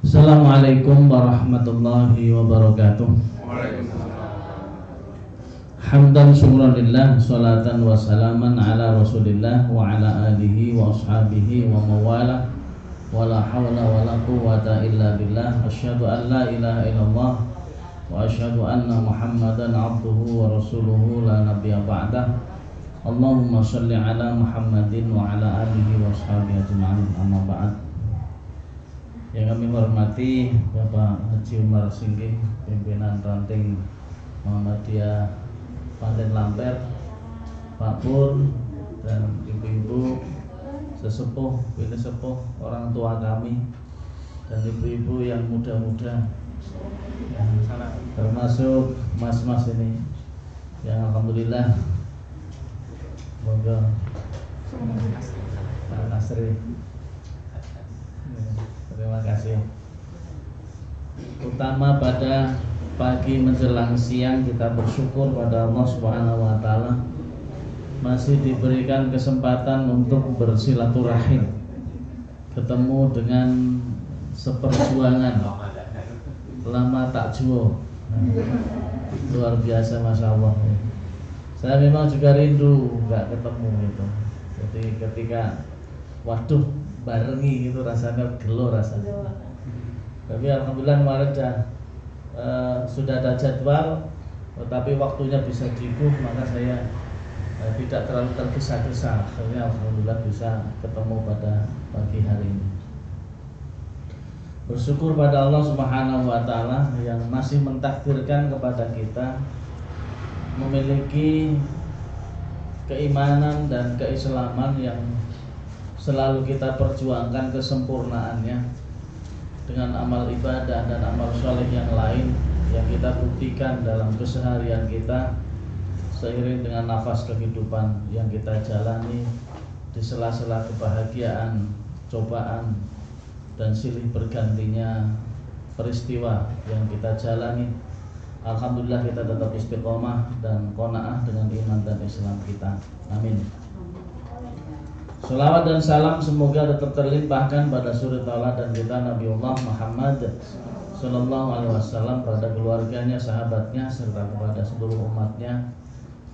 Assalamualaikum warahmatullahi wabarakatuh. Hamdan syukranillah, salatan wa salaman ala rasulillah wa ala alihi wa ashabihi wa mawala wa la hawla wa la quwwata illa billah. Asyhadu an la ilaha illallah wa asyhadu anna muhammadan abduhu wa rasuluhu la nabiyya ba'dah. Allahumma sholli ala Muhammadin wa ala alihi wa ashabihi ajma'in, amma ba'd. Yang kami hormati Bapak Haji Umar Singgih, pimpinan ranting Muhammadiyah Panten Lamper, Pak Pur dan ibu-ibu sesepuh, bini sepuh, orang tua kami dan ibu-ibu yang muda-muda, termasuk mas-mas ini yang alhamdulillah semoga Pak Nasri. Terima kasih. Utama pada pagi menjelang siang kita bersyukur pada Allah Subhanahu wa taala masih diberikan kesempatan untuk bersilaturahim, ketemu dengan seperjuangan lama tak juo. Luar biasa, masya Allah. Saya memang juga rindu nggak ketemu gitu. Jadi ketika waduh barengi itu rasanya gelo rasanya. Tapi alhamdulillah kemarin sudah ada jadwal, tetapi waktunya bisa diikuh, maka saya tidak terlalu tergesa-gesa. Akhirnya alhamdulillah bisa ketemu pada pagi hari ini. Bersyukur pada Allah Subhanahu wa taala yang masih mentakdirkan kepada kita memiliki keimanan dan keislaman yang selalu kita perjuangkan kesempurnaannya dengan amal ibadah dan amal soleh yang lain yang kita buktikan dalam keseharian kita seiring dengan nafas kehidupan yang kita jalani di sela-sela kebahagiaan, cobaan dan silih bergantinya peristiwa yang kita jalani. Alhamdulillah kita tetap istiqomah dan qanaah dengan iman dan Islam kita. Amin. Salawat dan salam semoga tetap terlimpahkan pada suri tauladan kita Nabiullah Muhammad sallallahu alaihi wasallam, pada keluarganya, sahabatnya, serta kepada seluruh umatnya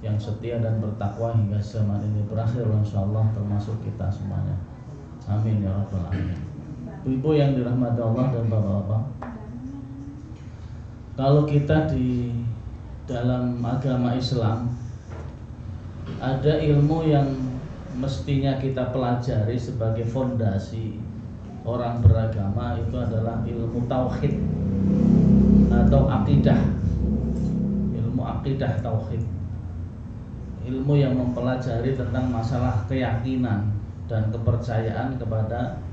yang setia dan bertakwa hingga zaman ini berakhir, insyaallah termasuk kita semuanya. Amin ya rabbal alamin. Ibu yang dirahmati Allah dan bapak-bapak, kalau kita di dalam agama Islam ada ilmu yang mestinya kita pelajari sebagai fondasi orang beragama, itu adalah ilmu tauhid atau akidah. Ilmu akidah tauhid, ilmu yang mempelajari tentang masalah keyakinan dan kepercayaan kepada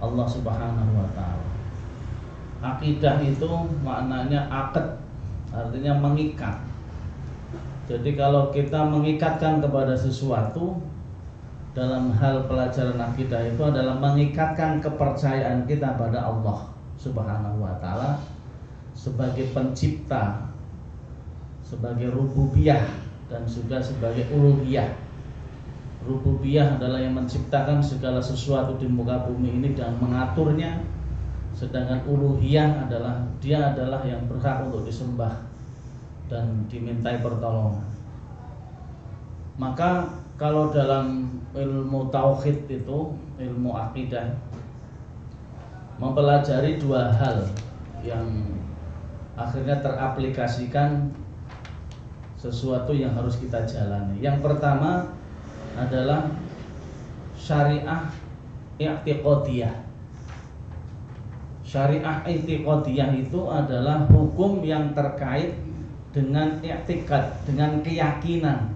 Allah Subhanahu wa taala. Akidah itu maknanya akad, artinya mengikat. Jadi kalau kita mengikatkan kepada sesuatu dalam hal pelajaran akidah itu adalah mengikatkan kepercayaan kita pada Allah Subhanahu wa taala sebagai pencipta, sebagai rububiyah dan juga sebagai uluhiyah. Rububiyah adalah yang menciptakan segala sesuatu di muka bumi ini dan mengaturnya, sedangkan uluhiyah adalah dia adalah yang berhak untuk disembah dan dimintai pertolongan. Maka kalau dalam ilmu tauhid itu, ilmu akidah, mempelajari dua hal yang akhirnya teraplikasikan sesuatu yang harus kita jalani. Yang pertama adalah syariah i'tiqadiyah. Syariah i'tiqadiyah itu adalah hukum yang terkait dengan i'tiqad, dengan keyakinan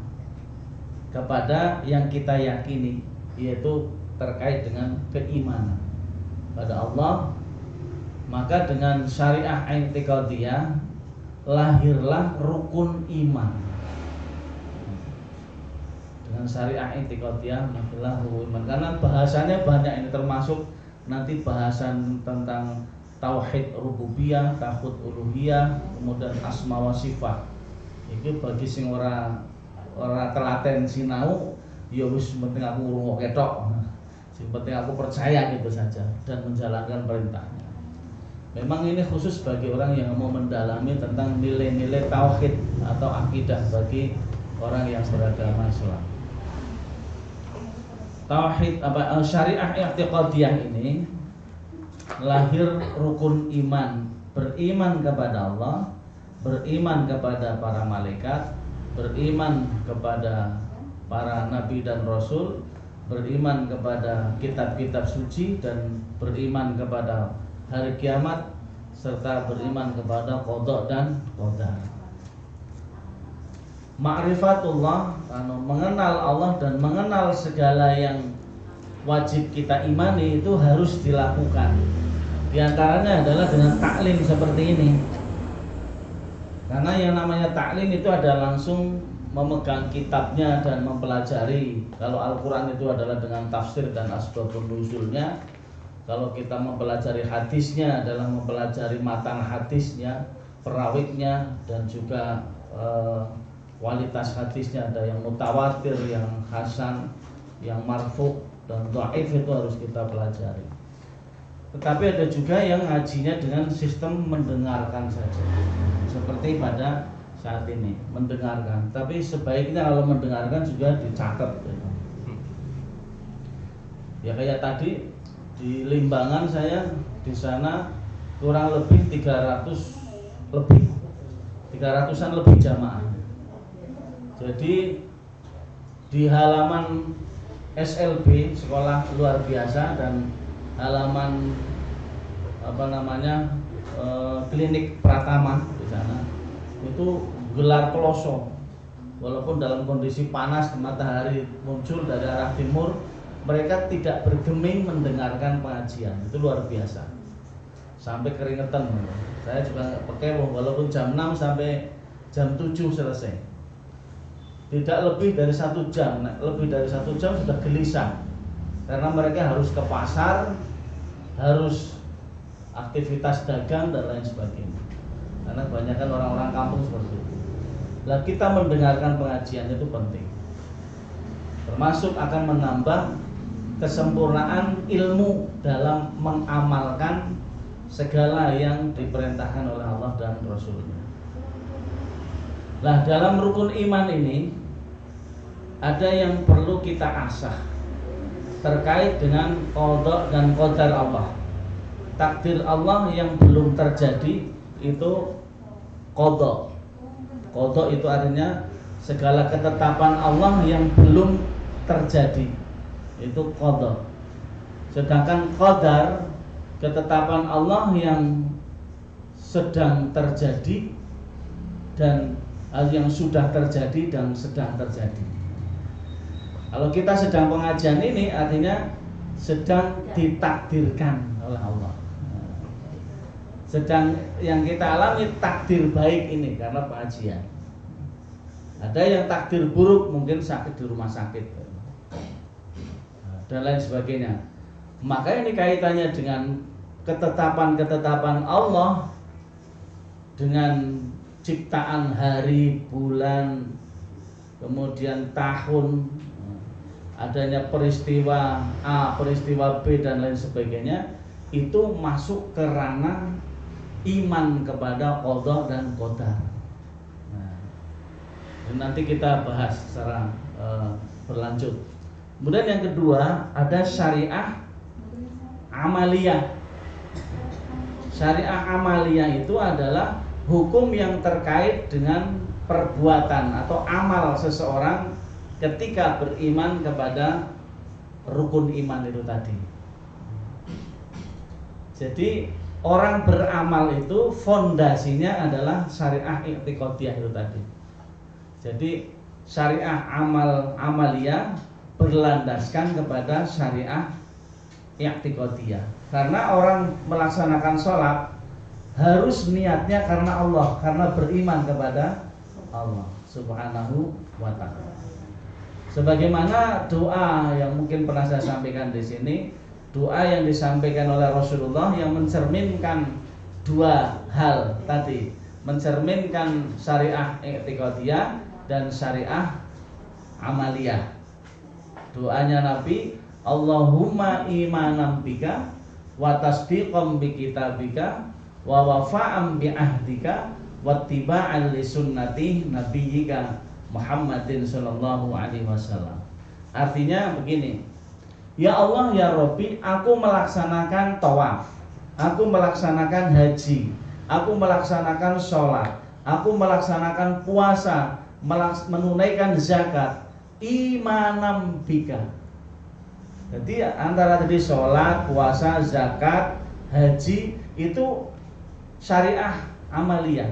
kepada yang kita yakini, yaitu terkait dengan keimanan pada Allah. Maka dengan syariah i'tiqadiyah lahirlah rukun iman. Dengan syariah i'tiqadiyah lahirlah rukun iman. Karena bahasanya banyak, ini termasuk nanti bahasan tentang tauhid rububiyah, tauhid uluhiyah, kemudian asma wa sifat. Iki bagi sing ora telaten sinau, ya wis penting aku ngrungokke tok. Sing penting aku percaya gitu saja dan menjalankan perintahnya. Memang ini khusus bagi orang yang mau mendalami tentang nilai-nilai tauhid atau akidah bagi orang yang beragama Islam. Tauhid syariah i'tiqadiyah ini lahir rukun iman, beriman kepada Allah, beriman kepada para malaikat, beriman kepada para nabi dan rasul, beriman kepada kitab-kitab suci, dan beriman kepada hari kiamat, serta beriman kepada qada dan qadar. Ma'rifatullah, mengenal Allah dan mengenal segala yang wajib kita imani itu harus dilakukan. Di antaranya adalah dengan taklim seperti ini. Karena yang namanya taklim itu ada langsung memegang kitabnya dan mempelajari. Kalau Al-Quran itu adalah dengan tafsir dan asbabun nuzulnya. Kalau kita mempelajari hadisnya adalah mempelajari matan hadisnya, perawitnya, dan juga kualitas hadisnya. Ada yang mutawatir, yang hasan, yang marfu, dan dhaif, itu harus kita pelajari. Tetapi ada juga yang ngajinya dengan sistem mendengarkan saja, seperti pada saat ini, mendengarkan. Tapi sebaiknya kalau mendengarkan juga dicatat. Ya kayak tadi di Limbangan, saya di sana kurang lebih 300-an lebih jamaah. Jadi di halaman SLB, sekolah luar biasa, dan halaman klinik Pratama di sana itu gelar peloso. Walaupun dalam kondisi panas, matahari muncul dari arah timur, mereka tidak bergeming mendengarkan pengajian. Itu luar biasa, sampai keringetan. Saya juga pakai, walaupun jam 6 sampai jam 7 selesai. Tidak lebih dari 1 jam. Lebih dari 1 jam sudah gelisah, karena mereka harus ke pasar, harus aktivitas dagang dan lain sebagainya. Karena kebanyakan orang-orang kampung seperti itu. Nah, kita mendengarkan pengajian itu penting, termasuk akan menambah kesempurnaan ilmu dalam mengamalkan segala yang diperintahkan oleh Allah dan Rasulnya. Nah, dalam rukun iman ini ada yang perlu kita asah terkait dengan qada dan qadar Allah. Takdir Allah yang belum terjadi itu qada. Qada itu artinya segala ketetapan Allah yang belum terjadi, itu qada. Sedangkan qadar, ketetapan Allah yang sedang terjadi dan yang sudah terjadi dan sedang terjadi. Kalau kita sedang pengajian ini artinya sedang ditakdirkan oleh Allah. Sedang yang kita alami takdir baik ini karena pengajian. Ada yang takdir buruk, mungkin sakit di rumah sakit dan lain sebagainya. Maka ini kaitannya dengan ketetapan-ketetapan Allah, dengan ciptaan hari, bulan, kemudian tahun, adanya peristiwa A, peristiwa B, dan lain sebagainya. Itu masuk ke ranah iman kepada qada dan qadar. Nah, nanti kita bahas secara berlanjut. Kemudian yang kedua ada syariah amaliyah. Syariah amaliyah itu adalah hukum yang terkait dengan perbuatan atau amal seseorang ketika beriman kepada rukun iman itu tadi. Jadi orang beramal itu fondasinya adalah syariah i'tiqadiyah itu tadi. Jadi syariah amaliyah berlandaskan kepada syariah i'tiqadiyah. Karena orang melaksanakan sholat harus niatnya karena Allah, karena beriman kepada Allah Subhanahu wa ta'ala. Sebagaimana doa yang mungkin pernah saya sampaikan di sini, doa yang disampaikan oleh Rasulullah yang mencerminkan dua hal tadi, mencerminkan syariah i'tiqadiyah dan syariah amaliyah. Doanya Nabi, Allahumma imanam bika wa tasdiqam bi kitabika wa wafa'an bi ahdika wattiba'an li sunnati nabiyyika Muhammadin sallallahu alaihi wasallam. Artinya begini, ya Allah ya Rabbi, aku melaksanakan tawaf, aku melaksanakan haji, aku melaksanakan sholat, aku melaksanakan puasa, menunaikan zakat, imanam bika. Jadi antara tadi sholat, puasa, zakat, haji itu syariah amaliyah.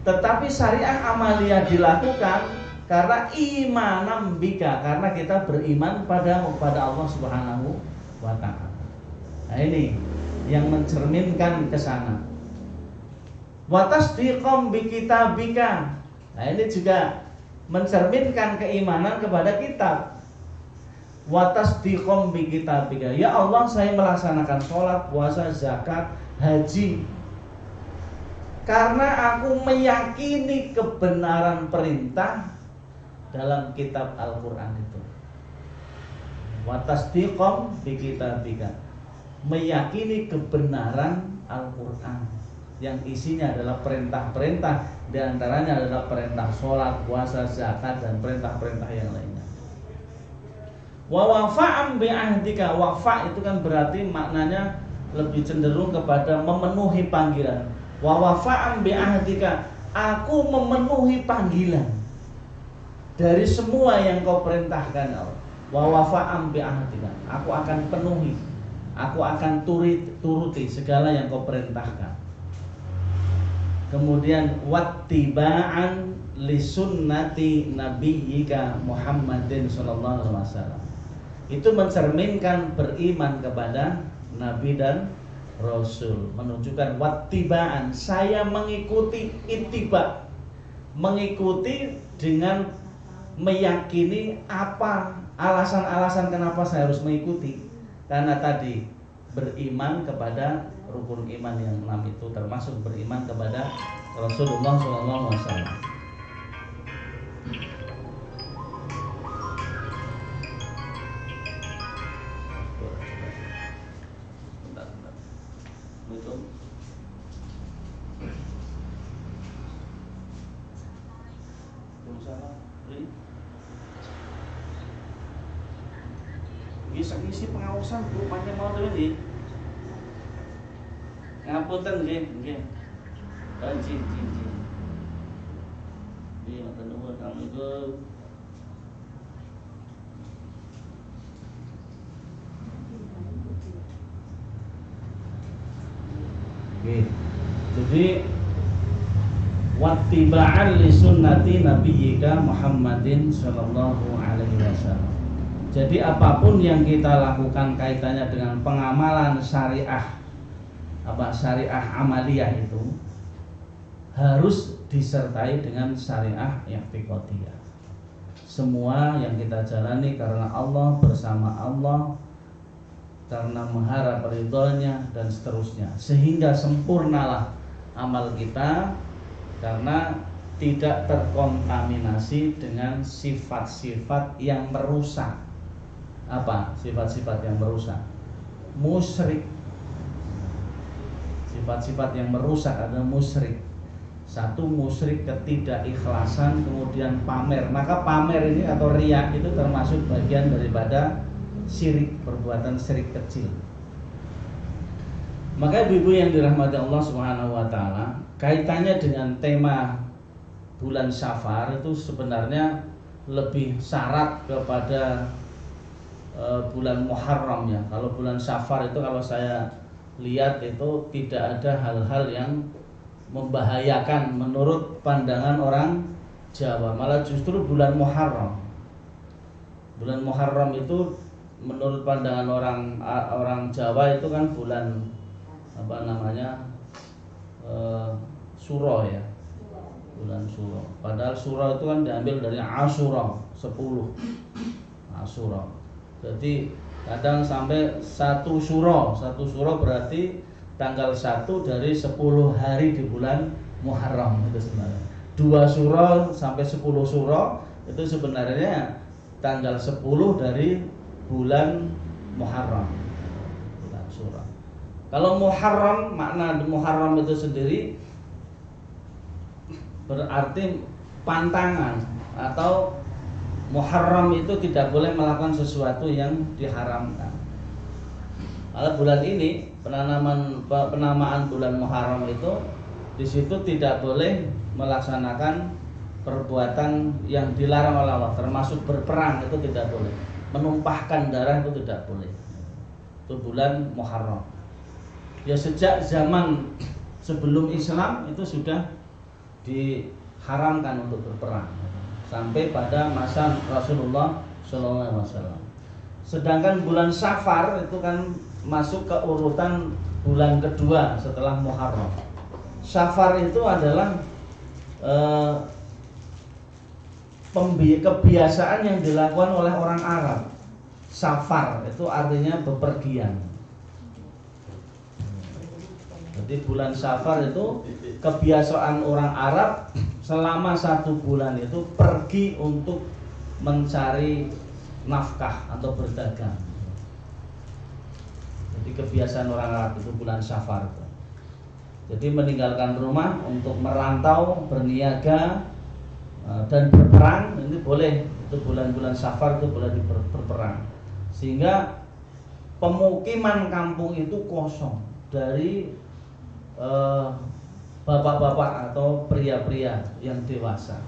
Tetapi syariah amaliyah dilakukan karena imanam bika, karena kita beriman pada Allah Subhanahu wa ta'ala. Nah ini yang mencerminkan ke sana. Wa tasdiqam bi kitabika. Nah ini juga mencerminkan keimanan kepada kitab. Wa tasdiqam bi kitabika. Ya Allah, saya melaksanakan sholat, puasa, zakat, haji karena aku meyakini kebenaran perintah dalam kitab Al-Quran itu. Wa tasdiqam bi kitabika, meyakini kebenaran Al-Quran yang isinya adalah perintah-perintah, diantaranya adalah perintah sholat, puasa, zakat, dan perintah-perintah yang lainnya. Wa wafa'am bi ahdika. Wafa itu kan berarti maknanya lebih cenderung kepada memenuhi panggilan. Wa wafa'am bi ahdika, aku memenuhi panggilan dari semua yang kau perintahkan Allah. Wa wafa'am bi ahdika, aku akan penuhi, aku akan turuti segala yang kau perintahkan. Kemudian wattiba'an li sunnati nabiyyika Muhammadin sallallahu alaihi wasallam. Itu mencerminkan beriman kepada nabi dan rasul, menunjukkan wattiba'an, saya mengikuti, ittiba, mengikuti dengan meyakini apa alasan-alasan kenapa saya harus mengikuti. Karena tadi beriman kepada rukun iman yang 6 itu, termasuk beriman kepada Rasulullah SAW. Bisa ngisi pengawasan rupanya mau tadi. Ngapunten nggih, nggih. Jin. Iya, matur nuwun Assalamualaikum. Oke. Jadi wattiba'an li sunnati nabiyyika Muhammadin sallallahu alaihi wasallam. Jadi apapun yang kita lakukan kaitannya dengan pengamalan syariah, syariah amaliyah itu harus disertai dengan syariah i'tiqadiyah. Semua yang kita jalani karena Allah, bersama Allah, karena mengharap ridhonya dan seterusnya, sehingga sempurnalah amal kita karena tidak terkontaminasi dengan sifat-sifat yang merusak. Apa sifat-sifat yang merusak? Musyrik. Sifat-sifat yang merusak adalah musyrik. Satu, musyrik ketidakikhlasan, kemudian pamer. Maka pamer ini atau riya itu termasuk bagian daripada syirik, perbuatan syirik kecil. Maka ibu-ibu yang dirahmati Allah Subhanahu wa taala, kaitannya dengan tema bulan Safar itu sebenarnya lebih syarat kepada bulan Muharram ya. Kalau bulan Safar itu kalau saya lihat itu tidak ada hal-hal yang membahayakan menurut pandangan orang Jawa, malah justru bulan Muharram. Bulan Muharram itu menurut pandangan orang Jawa itu kan bulan apa namanya Suro ya, bulan Suro. Padahal Suro itu kan diambil dari Asyura 10 Asyura. Jadi kadang sampai satu Suro berarti tanggal 1 dari 10 hari di bulan Muharram itu sebenarnya. 2 Suro sampai 10 Suro itu sebenarnya tanggal 10 dari bulan Muharram, bulan Suro. Kalau Muharram, makna Muharram itu sendiri berarti pantangan, atau Muharram itu tidak boleh melakukan sesuatu yang diharamkan. Kalau bulan ini penamaan bulan Muharram itu di situ tidak boleh melaksanakan perbuatan yang dilarang oleh Allah, termasuk berperang itu tidak boleh, menumpahkan darah itu tidak boleh. Itu bulan Muharram. Ya sejak zaman sebelum Islam itu sudah diharamkan untuk berperang sampai pada masa Rasulullah SAW. Sedangkan bulan Safar itu kan masuk ke urutan bulan kedua setelah Muharram. Safar itu adalah kebiasaan yang dilakukan oleh orang Arab. Safar itu artinya bepergian. Jadi bulan Safar itu kebiasaan orang Arab selama 1 bulan itu pergi untuk mencari nafkah atau berdagang. Jadi kebiasaan orang Arab itu bulan Safar. Jadi meninggalkan rumah untuk merantau, berniaga dan berperang ini boleh. Itu bulan-bulan Safar itu boleh berperang. Sehingga pemukiman kampung itu kosong dari bapak-bapak atau pria-pria yang dewasa.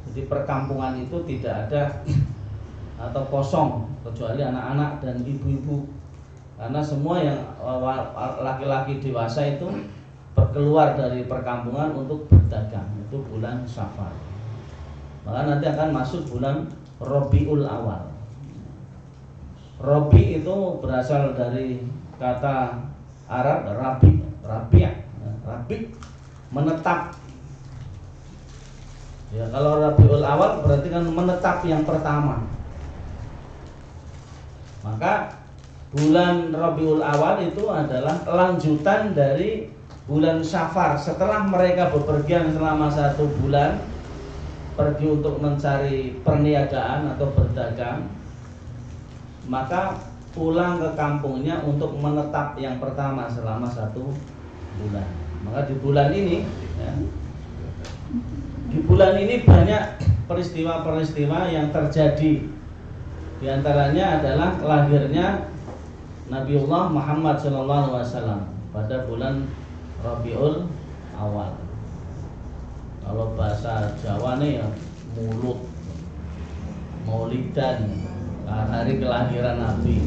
Jadi perkampungan itu tidak ada atau kosong kecuali anak-anak dan ibu-ibu. Karena semua yang laki-laki dewasa itu berkeluar dari perkampungan untuk berdagang. Itu bulan Safar. Maka nanti akan masuk bulan Rabiul Awal. Rabi itu berasal dari kata Arab rabi, menetap. Ya, kalau Rabiul Awal berarti kan menetap yang pertama. Maka bulan Rabiul Awal itu adalah lanjutan dari bulan Safar. Setelah mereka bepergian selama 1 bulan, pergi untuk mencari perniagaan atau berdagang, maka pulang ke kampungnya untuk menetap yang pertama selama 1 bulan. Maka di bulan ini ya, di bulan ini banyak peristiwa-peristiwa yang terjadi. Di antaranya adalah lahirnya Nabiullah Muhammad SAW pada bulan Rabiul Awal. Kalau bahasa Jawa nih ya mulut, maulidan, hari kelahiran Nabi.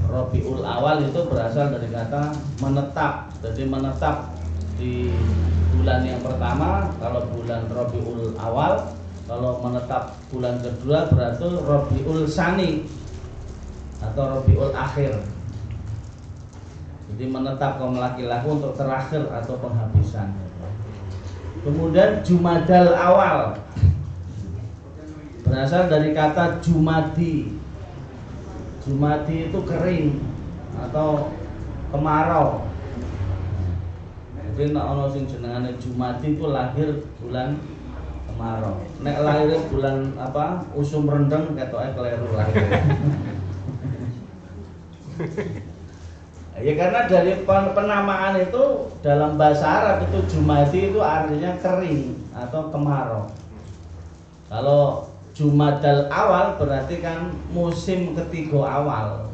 Rabiul Awal itu berasal dari kata menetap. Jadi menetap di bulan yang pertama kalau bulan Rabiul Awal. Kalau menetap bulan kedua berarti Rabiul Sani atau Rabiul Akhir. Jadi menetap kaum laki-laki untuk terakhir atau penghabisan. Kemudian Jumadal Awal berasal dari kata Jumadi. Jumadi itu kering atau kemarau. Jadi nek ana sing jenengane Jumadi itu lahir bulan kemarau. Nek lahir bulan apa? Usum rendeng ketoke keliru lahir. Ya karena dari penamaan itu dalam bahasa Arab itu Jumadi itu artinya kering atau kemarau. Kalau Jumadal Awal berarti kan musim ketiga awal.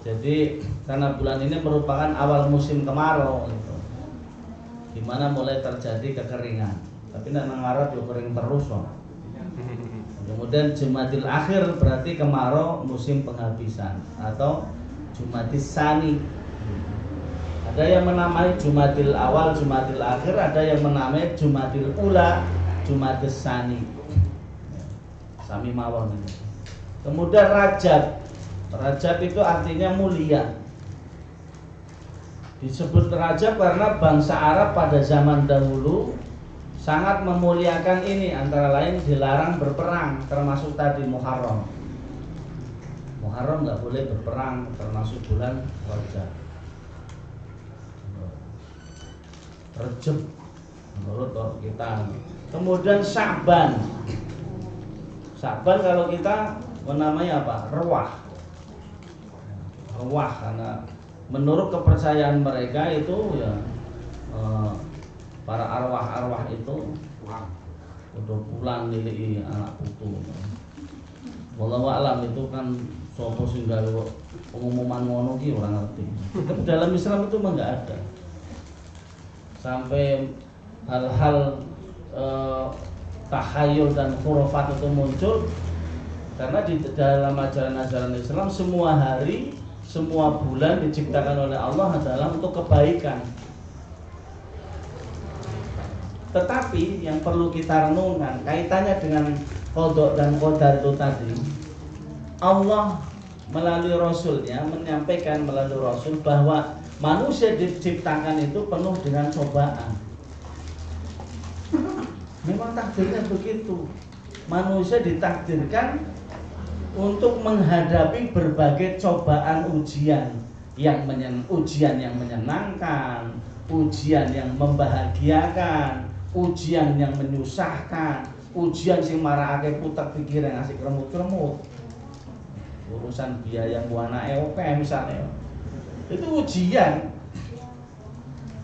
Jadi karena bulan ini merupakan awal musim kemarau gitu, dimana mulai terjadi kekeringan. Tapi nang Arab yo kering terus kok. Kemudian Jumadil Akhir berarti kemarau musim penghabisan atau Jumadis Sani. Ada yang menamai Jumadil Awal, Jumadil Akhir, ada yang menamai Jumadil Ula, Jumadis Sani. Sami mawon ini. Kemudian Rajab. Rajab itu artinya mulia. Disebut Rajab karena bangsa Arab pada zaman dahulu sangat memuliakan ini, antara lain dilarang berperang, termasuk tadi Muharram. Muharram nggak boleh berperang, termasuk bulan Rajab. Rajab menurut kita. Kemudian Sya'ban. Sya'ban kalau kita menamai apa? Rewah. arwah, karena menurut kepercayaan mereka itu ya para arwah-arwah itu udah pulang nilai anak putu. Wallahu a'lam, itu kan sopo sing gawe pengumuman ngono ki ora ngerti. Tapi dalam Islam itu mah enggak ada. Sampai hal-hal takhayul dan khurafat itu muncul karena di dalam ajaran-ajaran Islam semua hari, semua bulan diciptakan oleh Allah adalah untuk kebaikan. Tetapi yang perlu kita renungkan kaitannya dengan qada dan qadar itu tadi, Allah melalui Rasulnya menyampaikan melalui Rasul bahwa manusia diciptakan itu penuh dengan cobaan. Memang takdirnya begitu. Manusia ditakdirkan untuk menghadapi berbagai cobaan ujian yang menyenangkan, ujian yang membahagiakan, ujian yang menyusahkan, ujian sing marakake putek pikir yang ngasih kremut-kremut. Urusan biaya anake oke misalnya. Itu ujian.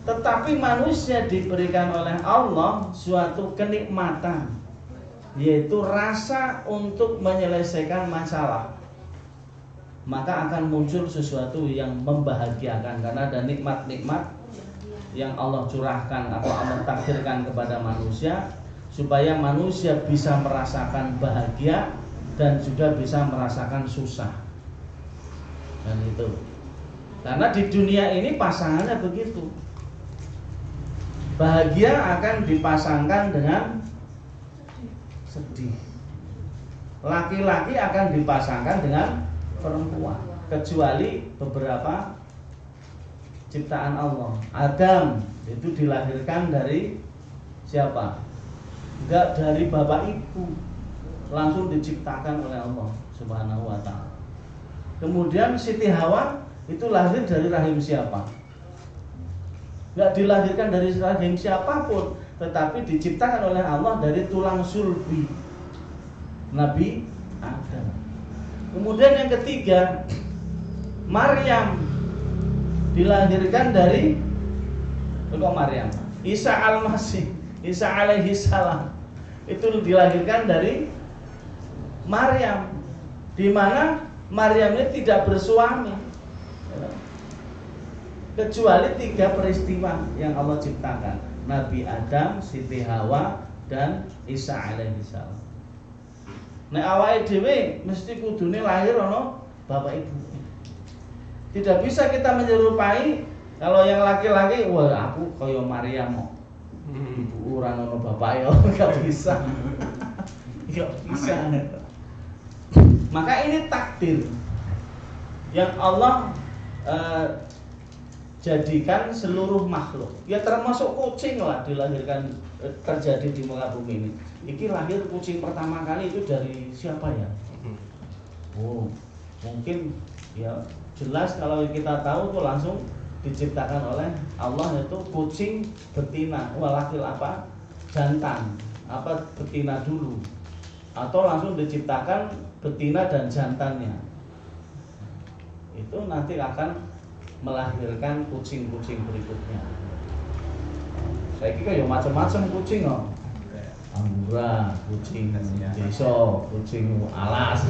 Tetapi manusia diberikan oleh Allah suatu kenikmatan, yaitu rasa untuk menyelesaikan masalah. Maka akan muncul sesuatu yang membahagiakan karena ada nikmat-nikmat yang Allah curahkan atau Allah takdirkan kepada manusia supaya manusia bisa merasakan bahagia dan juga bisa merasakan susah. Dan itu karena di dunia ini pasangannya begitu. Bahagia akan dipasangkan dengan sedih. Laki-laki akan dipasangkan dengan perempuan, kecuali beberapa ciptaan Allah. Adam itu dilahirkan dari siapa? Enggak dari bapak ibu, langsung diciptakan oleh Allah Subhanahu wa ta'ala. Kemudian Siti Hawa itu lahir dari rahim siapa? Enggak dilahirkan dari rahim siapapun, tetapi diciptakan oleh Allah dari tulang sulbi Nabi Adam. Kemudian yang ketiga, Maryam dilahirkan dari Maryam, Isa al-Masih, Isa alaihi salam itu dilahirkan dari Maryam, di mana Maryam ini tidak bersuami kecuali 3 peristiwa yang Allah ciptakan: Nabi Adam, Siti Hawa, dan Isa alaihi salam. Nek awake dhewe mesti kudune lahir ana bapak ibu. Tidak bisa kita menyerupai kalau yang laki-laki, wah aku kaya Maryam kok. Ibu ora ono bapak ya, enggak bisa. Enggak bisa. Maka ini takdir yang Allah jadikan seluruh makhluk. Ya termasuk kucing lah dilahirkan, terjadi di muka bumi ini. Iki lahir kucing pertama kali itu dari siapa ya? Oh, mungkin ya jelas kalau kita tahu tuh langsung diciptakan oleh Allah, itu kucing betina. Wah, apa? Jantan. Apa betina dulu? Atau langsung diciptakan betina dan jantannya. Itu nanti akan melahirkan kucing-kucing berikutnya. Saya kira ya macam-macam kucing kok. Anggura, kucing desa, kucing alas.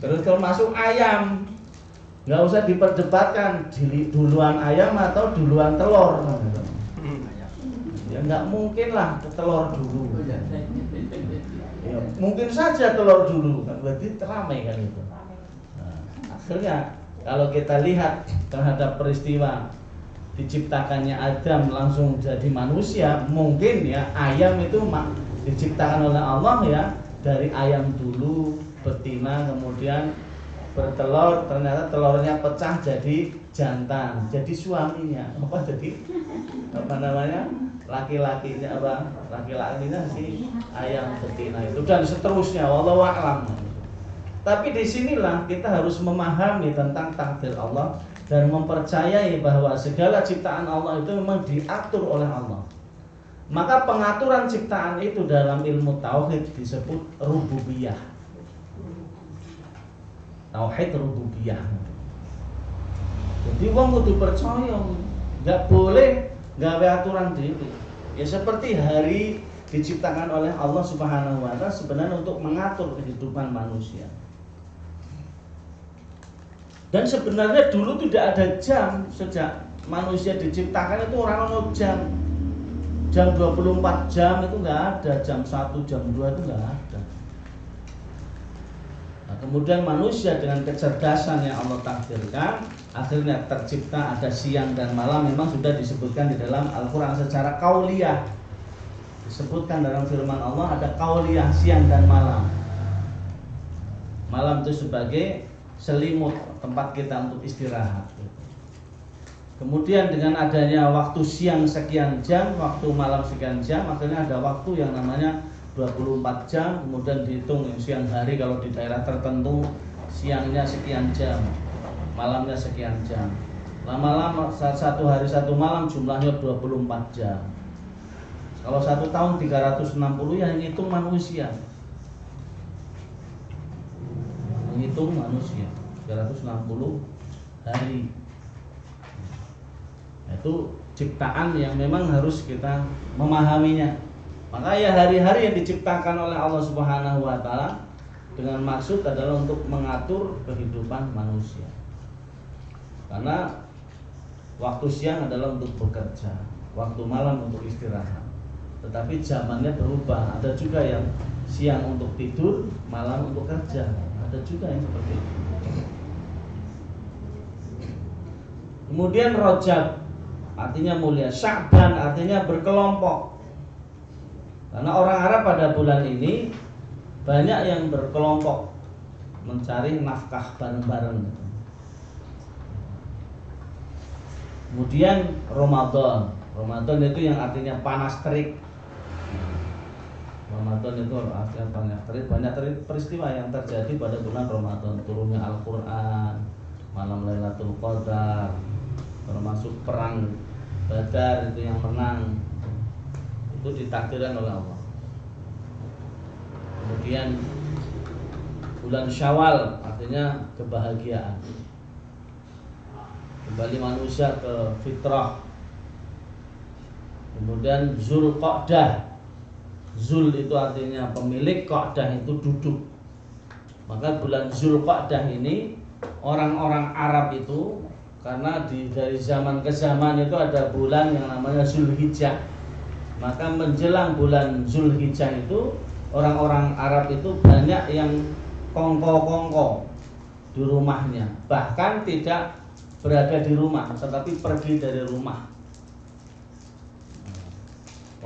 Terus kalau masuk ayam, nggak usah diperdebatkan duluan ayam atau duluan telur. Ya nggak mungkin lah telur dulu. Ya, mungkin saja telur dulu, kan berarti ramai kan itu. Nah, akhirnya kalau kita lihat terhadap peristiwa diciptakannya Adam langsung jadi manusia, mungkin ya ayam itu diciptakan oleh Allah ya dari ayam dulu, betina, kemudian bertelur, ternyata telurnya pecah jadi jantan, jadi suaminya jadi laki-lakinya laki-lakinya si ayam betina itu, dan seterusnya, wallahu a'lam. Tapi disinilah kita harus memahami tentang takdir Allah dan mempercayai bahwa segala ciptaan Allah itu memang diatur oleh Allah. Maka pengaturan ciptaan itu dalam ilmu tauhid disebut rububiyah. tauhid rububiyah. Jadi wong kudu percaya, nggak boleh gawe aturan dhewe. Ya seperti hari diciptakan oleh Allah Subhanahu wa taala sebenarnya untuk mengatur kehidupan manusia. Dan sebenarnya dulu tidak ada jam. Sejak manusia diciptakan itu orang ono jam. Jam 24 jam itu enggak ada, jam 1, jam 2 itu enggak ada. Nah, kemudian manusia dengan kecerdasan yang Allah takdirkan, akhirnya tercipta ada siang dan malam. Memang sudah disebutkan di dalam Al-Qur'an secara qauliyah. Disebutkan dalam firman Allah ada qauliyah siang dan malam. Malam itu sebagai selimut tempat kita untuk istirahat. Kemudian dengan adanya waktu siang sekian jam, waktu malam sekian jam, akhirnya ada waktu yang namanya 24 jam. Kemudian dihitung siang hari kalau di daerah tertentu siangnya sekian jam, malamnya sekian jam. Lama-lama satu hari satu malam jumlahnya 24 jam. Kalau 1 tahun 360 yang hitung manusia. Menghitung manusia 360 hari. Itu ciptaan yang memang harus kita memahaminya. Maka ya hari-hari yang diciptakan oleh Allah Subhanahu wa taala dengan maksud adalah untuk mengatur kehidupan manusia. Karena waktu siang adalah untuk bekerja, waktu malam untuk istirahat. Tetapi zamannya berubah. Ada juga yang siang untuk tidur, malam untuk kerja. Ada juga yang seperti itu. Kemudian Rajab artinya mulia, Sya'ban artinya berkelompok. Karena orang Arab pada bulan ini banyak yang berkelompok mencari nafkah bareng-bareng. Kemudian Ramadan. Ramadan itu yang artinya panas terik. Ramadan itu artinya banyak peristiwa yang terjadi pada bulan Ramadan. Turunnya Al-Quran, malam Lailatul Qadar, termasuk perang Badar itu yang menang, itu ditakdirkan oleh Allah. Kemudian bulan Syawal artinya kebahagiaan, kembali manusia ke fitrah. Kemudian Zulqa'dah, Zul itu artinya pemilik, Qa'dah itu duduk. Maka bulan Zulqa'dah ini orang-orang Arab itu, karena dari zaman ke zaman itu ada bulan yang namanya Zulhijjah. Maka menjelang bulan Zulhijjah itu orang-orang Arab itu banyak yang kongko-kongko di rumahnya. Bahkan tidak berada di rumah, tetapi pergi dari rumah.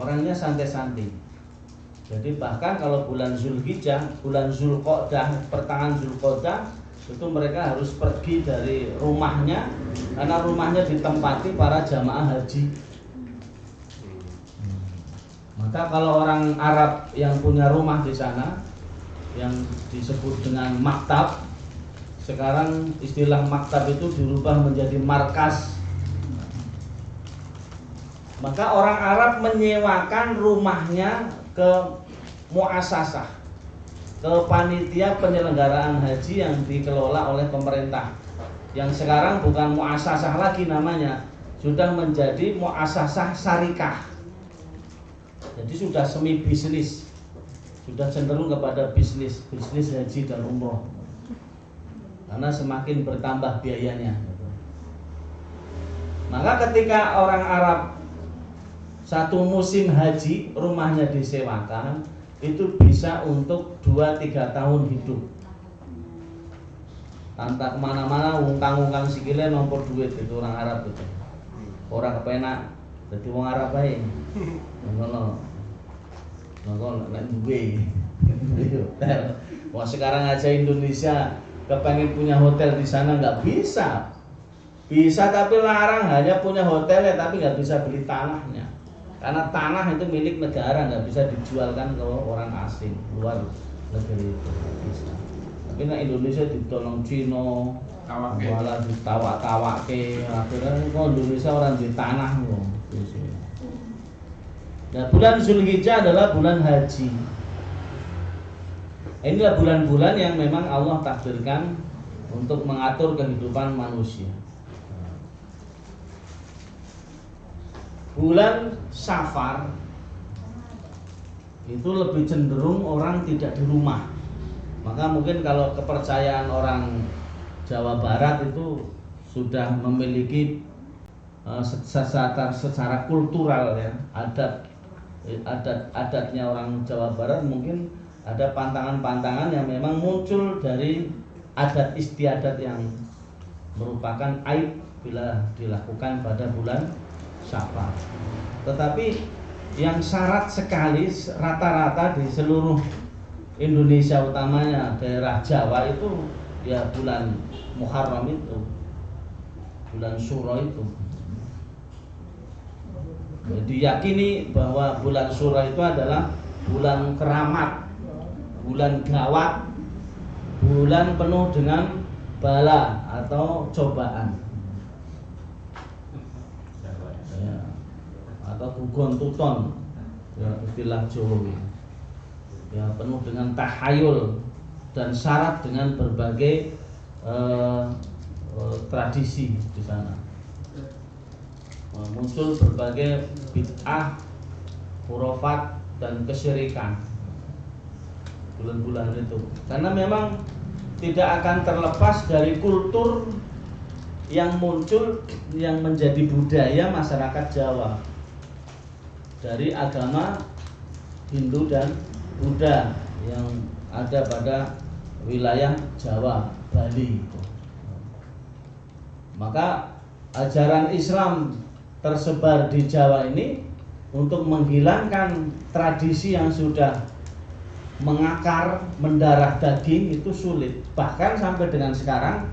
Orangnya santai-santai. Jadi bahkan kalau bulan Zulhijjah, bulan Zulqa'dah, pertengahan Zulqa'dah, itu mereka harus pergi dari rumahnya karena rumahnya ditempati para jamaah haji. Maka kalau orang Arab yang punya rumah di sana yang disebut dengan maktab, sekarang istilah maktab itu dirubah menjadi markas. Maka orang Arab menyewakan rumahnya ke muasasah, ke panitia penyelenggaraan haji yang dikelola oleh pemerintah. Yang sekarang bukan muasasah lagi namanya, sudah menjadi muasasah syarikah. Jadi sudah semi bisnis, sudah cenderung kepada bisnis haji dan umroh. Karena semakin bertambah biayanya. Maka ketika orang Arab satu musim haji rumahnya disewakan, itu bisa untuk 2-3 tahun hidup tanpa kemana-mana, ungkang-ungkang sikile nomor duit. Itu orang Arab itu orang kepenak jadi wong Arab ae ngono nek duwe hotel. Wah sekarang aja Indonesia kepengen punya hotel di sana nggak bisa tapi larang hanya punya hotel ya, tapi nggak bisa beli tanahnya. Karena tanah itu milik negara, nggak bisa dijualkan ke orang asing luar negeri itu, bisa. Tapi nah Indonesia ditolong Cina, malah ditawak-tawake, akhirnya kok Indonesia orang di tanah loh. Nah bulan Zulhijjah adalah bulan haji. Inilah bulan-bulan yang memang Allah takdirkan untuk mengatur kehidupan manusia. Bulan Safar itu lebih cenderung orang tidak di rumah. Maka mungkin kalau kepercayaan orang Jawa Barat itu sudah memiliki secara kultural ya, adatnya orang Jawa Barat mungkin ada pantangan-pantangan yang memang muncul dari adat istiadat yang merupakan aib bila dilakukan pada bulan Safar. Tetapi yang syarat sekali rata-rata di seluruh Indonesia, utamanya daerah Jawa itu ya bulan Muharram itu, bulan Syuro itu. Diyakini bahwa bulan Syuro itu adalah bulan keramat, bulan gawat, bulan penuh dengan bala atau cobaan. Ya, atau gugon tuton ya, istilah Jawa ya, penuh dengan tahayul dan syarat dengan berbagai tradisi di sana. Muncul berbagai bid'ah, khurafat dan kesyirikan bulan-bulan itu, karena memang tidak akan terlepas dari kultur yang muncul yang menjadi budaya masyarakat Jawa dari agama Hindu dan Buddha yang ada pada wilayah Jawa, Bali. Maka ajaran Islam tersebar di Jawa ini untuk menghilangkan tradisi yang sudah mengakar, mendarah daging itu sulit. Bahkan sampai dengan sekarang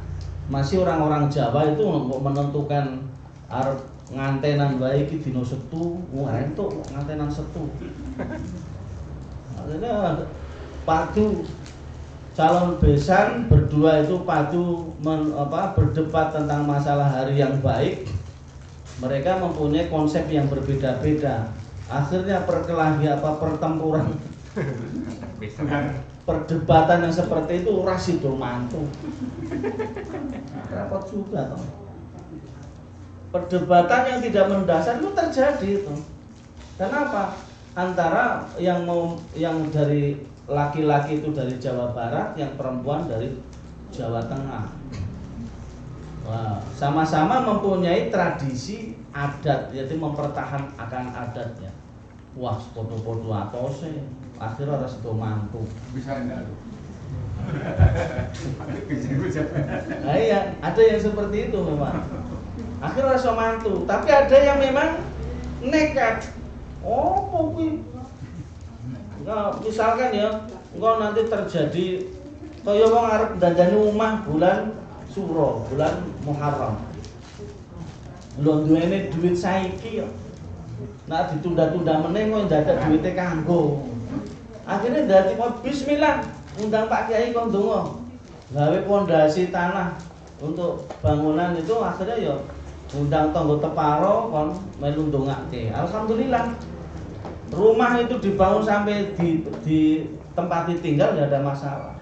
masih orang-orang Jawa itu menentukan arep ngantenan bae iki dina Setu, wah entuk ngantenan Setu. Maksudnya padu calon besan berdua itu padu berdebat tentang masalah hari yang baik. Mereka mempunyai konsep yang berbeda-beda. Akhirnya pertempuran perdebatan yang seperti itu rasidul mantu. Repot juga toh. Perdebatan yang tidak mendasar itu terjadi itu. Kenapa? Antara yang dari laki-laki itu dari Jawa Barat, yang perempuan dari Jawa Tengah. Wah, sama-sama mempunyai tradisi adat, yaitu mempertahankan adatnya. Wah, foto-foto atose, akhirnya harus itu mantu. Bisa enggak? Nah, iya, ada yang seperti itu memang. Akhirnya harus mantu, tapi ada yang memang nekat. Oh, kuwi. Nah, misalkan ya, engkau nanti terjadi kaya wong arep dandani omah bulan Syuro, bulan Muharram. Lho duwene duit saiki ya. Nah ditunda-tunda meneh kok dadak duwite kanggo. Akhirnya dadi bismillah, undang Pak Kiai kok ndonga. Gawe pondasi tanah untuk bangunan itu, akhirnya ya undang tangga teparo kon melu ndongake. Alhamdulillah. Rumah itu dibangun sampai di tempat tinggal enggak ada masalah.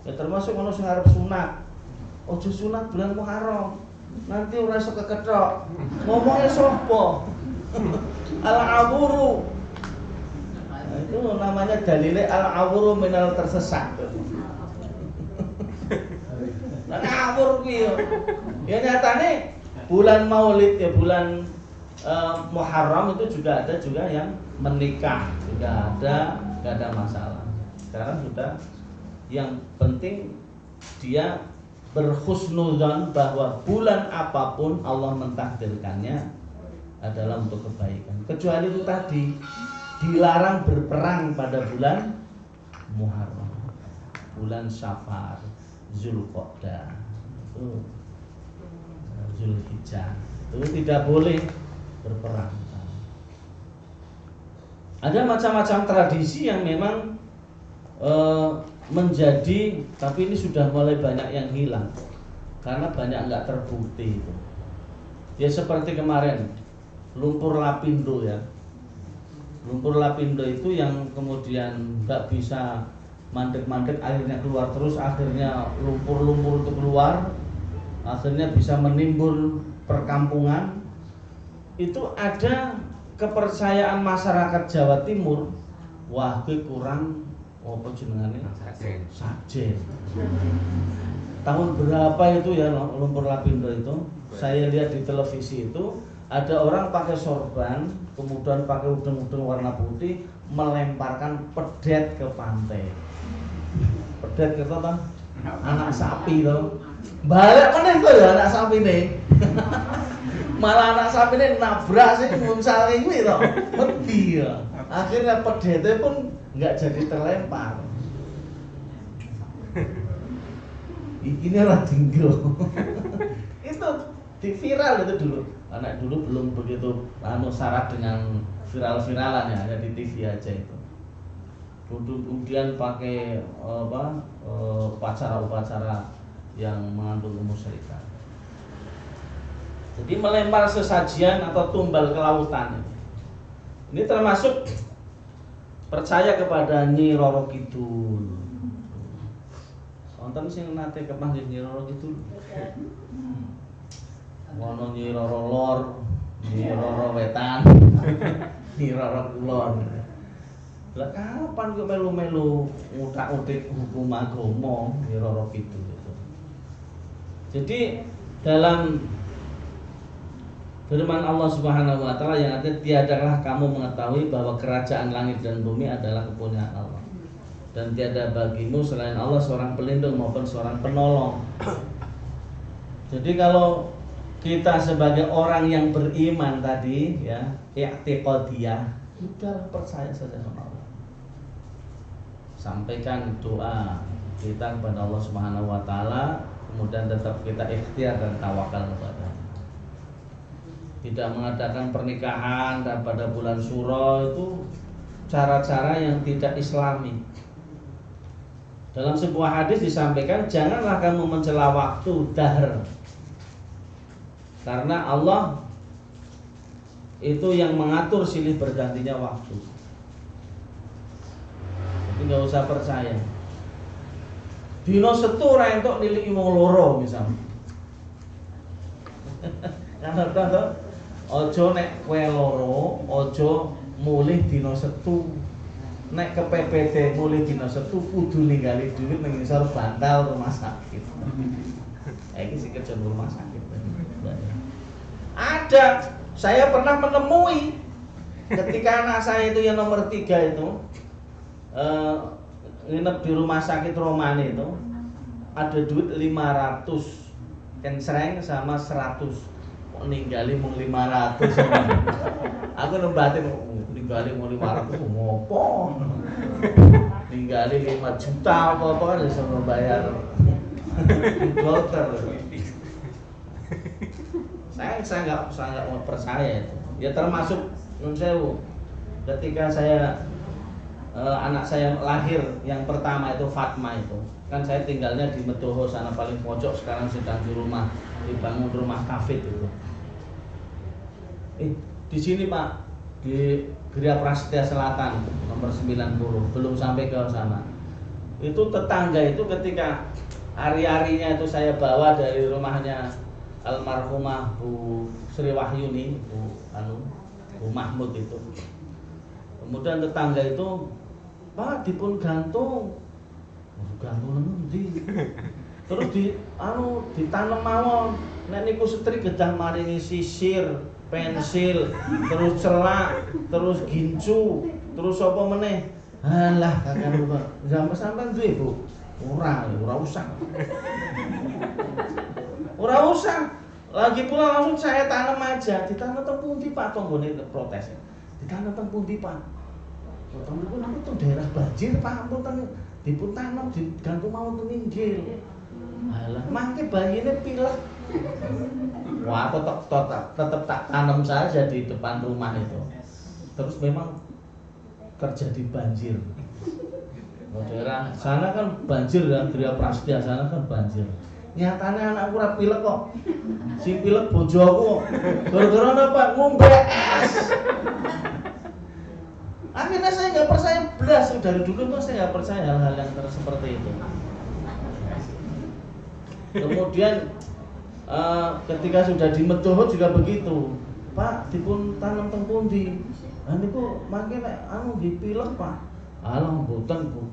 Ya termasuk ono sing arep sunat. Ojo sunat bulan Muharram. Nanti ora iso kekethok. Ngomongnya sapa? Al-awuru. Nah, itu namanya dalile al-awuru minal tersesat. Nah, ngawur kuwi yo. Ya nyatane bulan Maulid ya bulan Muharram itu juga ada yang menikah, juga ada, enggak ada masalah. Sekarang sudah yang penting dia berhusnudzon bahwa bulan apapun Allah mentakdirkannya adalah untuk kebaikan. Kecuali itu tadi dilarang berperang pada bulan Muharram, bulan Safar, Zulqa'dah, Zulhijjah, itu tidak boleh berperang. Ada macam-macam tradisi yang memang menjadi, tapi ini sudah mulai banyak yang hilang karena banyak nggak terbukti itu. Ya seperti kemarin lumpur lapindo ya. Lumpur lapindo itu yang kemudian nggak bisa mandek-mandek akhirnya keluar terus, akhirnya lumpur-lumpur itu keluar, akhirnya bisa menimbun perkampungan. Itu ada kepercayaan masyarakat Jawa Timur, wah kuwi kurang apa jenengane? Sajen. Tahun berapa itu ya lumpur lapindo itu? Saya lihat di televisi itu ada orang pakai sorban, kemudian pakai udeng-udeng warna putih melemparkan pedet ke pantai. Pedet kita apa? Anak sapi loh. Balik meneh kok ya anak sapi nih. Malah anak sapi ini nabrak sih munsal ini toh. Wedi ya. Akhirnya pedete pun nggak jadi terlempar. Ini orang tinggal. Itu di viral itu dulu. Anak dulu belum begitu syarat dengan viral-viralan ya, hanya di TV aja itu. Kemudian pakai upacara-upacara yang mengandung kemusyrikan. Jadi melempar sesajian atau tumbal ke lautan. Ini termasuk percaya kepada Nyi Roro Kidul. Wonten sing nate kepanggih Nyi Roro Kidul. Ono Nyi Roro Lor, Nyi Roro Wetan, Nyi Roro Kulon. Lah kapan kok melu-melu ngutak-utik hukum agama Nyi Roro Kidul itu. Jadi dalam firman Allah Subhanahu wa taala yang artinya tiadalah kamu mengetahui bahwa kerajaan langit dan bumi adalah kepunyaan Allah. Dan tiada bagimu selain Allah seorang pelindung maupun seorang penolong. Jadi kalau kita sebagai orang yang beriman tadi ya, i'tiqadiyah, sudah percaya saja sama Allah. Sampaikan doa kita kepada Allah Subhanahu wa taala, kemudian tetap kita ikhtiar dan tawakal kepada Allah. Tidak mengadakan pernikahan dan pada bulan Syuro itu cara-cara yang tidak islami. Dalam sebuah hadis disampaikan, janganlah kamu mencela waktu dahr, karena Allah itu yang mengatur silih bergantinya waktu. Jadi nggak usah percaya. Dino setu ora entuk niliki wong loro misalnya. Kan tahu? Ojo nek kowe loro, ojo mulih dina setu. Nek kepepete mulih dina setu kudu ninggali duit ning ngisor bantal rumah sakit. Iki sing kerja rumah sakit. Ada, saya pernah menemui ketika anak saya itu yang nomor 3 itu nginep di rumah sakit Romani itu, ada duit 500 kensreng sama 100. Ninggali mau 500. Aku nembatin ninggali mau 500 ngopo? Ninggali 5 juta apa kan bisa membayar dokter. Saya nggak mau percaya itu. Ya termasuk nun sewu. Ketika saya anak saya lahir yang pertama itu Fatma itu, kan saya tinggalnya di Medoho sana paling pojok, sekarang sedang di rumah, dibangun rumah kafet itu. Di sini Pak, di Gria Prasetya Selatan nomor 90, belum sampai ke sana. Itu tetangga itu ketika hari-harinya itu saya bawa dari rumahnya almarhumah Bu Sri Wahyuni, Bu Mahmud itu. Kemudian tetangga itu, Pak dipun gantung nanti. Terus ditanam mawon. Nek niku setri gedang maringi sisir, pensil, terus celak, terus gincu, terus apa meneh? Alah kakak lupa. Sampean duwe, Bu? Ora usah. Ora usah. Lagi pula langsung saya tanam aja. Ditanam teng pundi Pak tonggone protes. Ditanam teng pundi Pak? Tong niku nang daerah banjir Pak, ampun dipun tanam digantung mawon teng inggil. Alah, mangke bayine pilek. Wah, tetap tak tanam saja di depan rumah itu. Terus memang terjadi banjir. Daerah sana kan banjir ya, Gria Prasetya sana kan banjir. Nyatanya anakku ora pilek kok. Si pilek bojoku. Gara-gara apa? Ngombe es. Akhirnya saya nggak percaya belas, dari dulu tuh saya nggak percaya hal-hal yang seperti itu. Kemudian ketika sudah di Medoho juga begitu, Pak, dipun tanam teng pundi? Niku mangke nek anu dipilek, Pak. Alah mboten, Bu.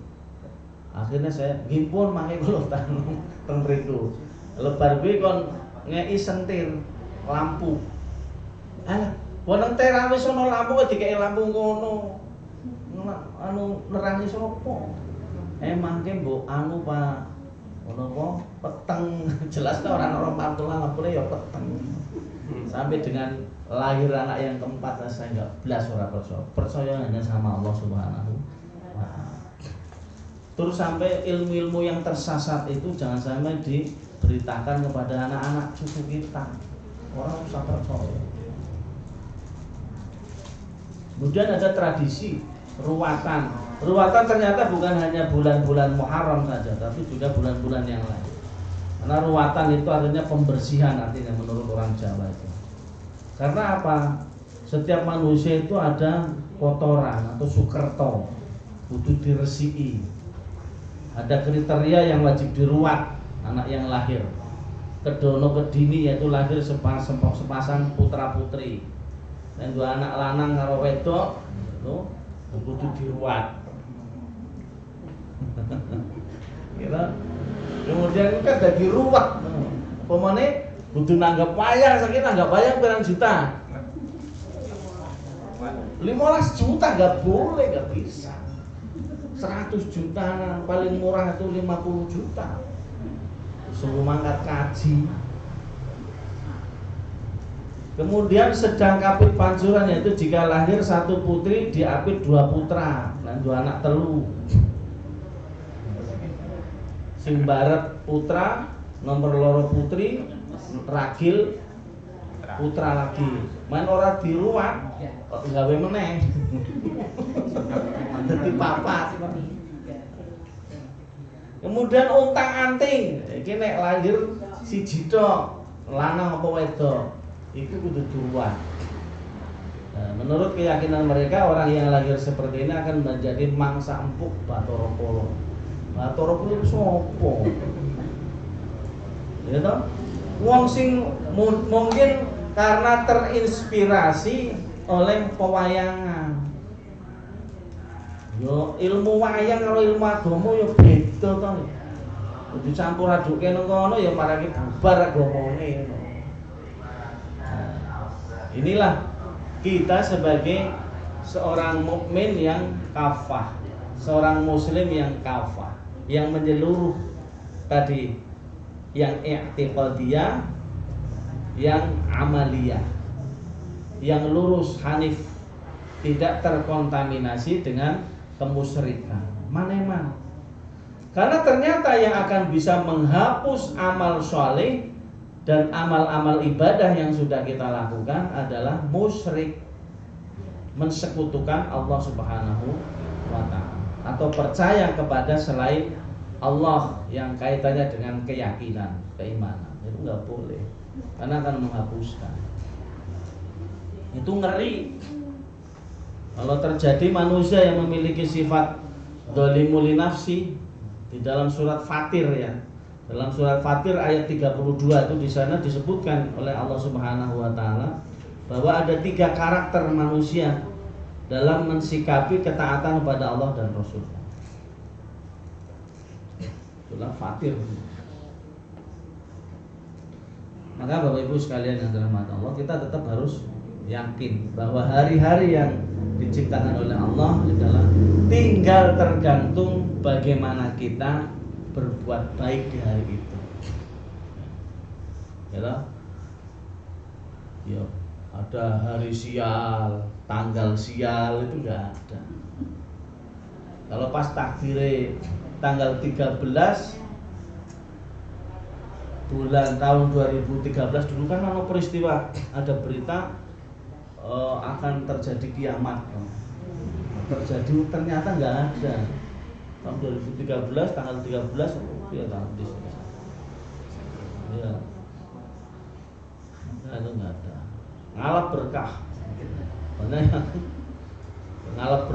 Akhirnya saya ngimpun mangke kula tanam teng mriku. Lebar kuwi kon ngeki sentir lampu. Alah, wonten terang wis ana lampu kok dikeki lampu ngono. Anu nerangi sapa? Mangke mbok anu, Pak. Ngono apa? Peteng. Jelas ta orang pantulan lampune ya peteng. Sampai dengan lahir anak yang keempat saya enggak belas ora percaya. Percaya hanya sama Allah Subhanahu wa taala. Terus sampai ilmu-ilmu yang tersesat itu jangan sampai diberitakan kepada anak-anak cucu kita. Orang usah percaya. Kemudian ada tradisi ruwatan. Ruwatan ternyata bukan hanya bulan-bulan Muharram saja, tapi juga bulan-bulan yang lain. Karena ruwatan itu artinya pembersihan, artinya menurut orang Jawa itu. Karena apa? Setiap manusia itu ada kotoran atau sukerto, butuh diresiki. Ada kriteria yang wajib diruat anak yang lahir. Kedono kedini yaitu lahir sepasang putra putri. Dan dua anak lanang karo wedok itu kudu diruat. Kira kemudian kan dadi ruwet. Pemane kudu nanggap wayang, sakit nanggap wayang pirang juta? 15 juta enggak boleh, enggak bisa. 100 juta paling murah itu 50 juta. Suruh mangkat kaji. Kemudian sedang kapit pancuran, yaitu jika lahir satu putri diapit 2 putra dan 2 anak telu. Sing baret putra, nomor loro putri, ragil putra lagi. Main ora diruat kok gawe meneh. Dadi papat. Kemudian untang-anting, iki nek lahir siji tok, lanang apa wedok, itu kudu diruat. Nah, menurut keyakinan mereka, orang yang lahir seperti ini akan menjadi mangsa empuk Bathara Kala. Bathara Kala itu sapa? Ya toh? Wong sing mungkin karena terinspirasi oleh pewayangan. Yo ilmu wayang karo ilmu agama yo beda to. Dicampur aduke nang kono ya marake bubar agamane. Inilah kita sebagai seorang mukmin yang kafah, seorang muslim yang kafah, yang menyeluruh tadi, yang i'tiqadiyah, yang amaliyah, yang lurus hanif, tidak terkontaminasi dengan kemusyrikan. Mana-mana. Karena ternyata yang akan bisa menghapus amal soleh dan amal-amal ibadah yang sudah kita lakukan adalah musyrik, mensekutukan Allah Subhanahu wa ta'ala, atau percaya kepada selain Allah yang kaitannya dengan keyakinan, keimanan. Itu enggak boleh, karena akan menghapuskan. Itu ngeri. Kalau terjadi manusia yang memiliki sifat dzalimu li nafsi, di dalam surat Fatir ya. Dalam surat Fatir ayat 32 itu di sana disebutkan oleh Allah Subhanahu wa taala bahwa ada 3 karakter manusia dalam mensikapi ketaatan kepada Allah dan Rasul-Nya. Surat Fatir. Maka Bapak Ibu sekalian yang dirahmati Allah, kita tetap harus yakin bahwa hari-hari yang diciptakan oleh Allah adalah tinggal tergantung bagaimana kita berbuat baik di hari itu. Ya, ada hari sial, tanggal sial itu enggak ada. Kalau pas takdir tanggal 13 bulan tahun 2013 dulu kan ada peristiwa, ada berita akan terjadi kiamat. Terjadi, ternyata nggak ada. Tahun 2013 tanggal 13 ya tahun di sini. Ya. Nah, itu nggak ada. Ngalap berkah. Karena yang ngalap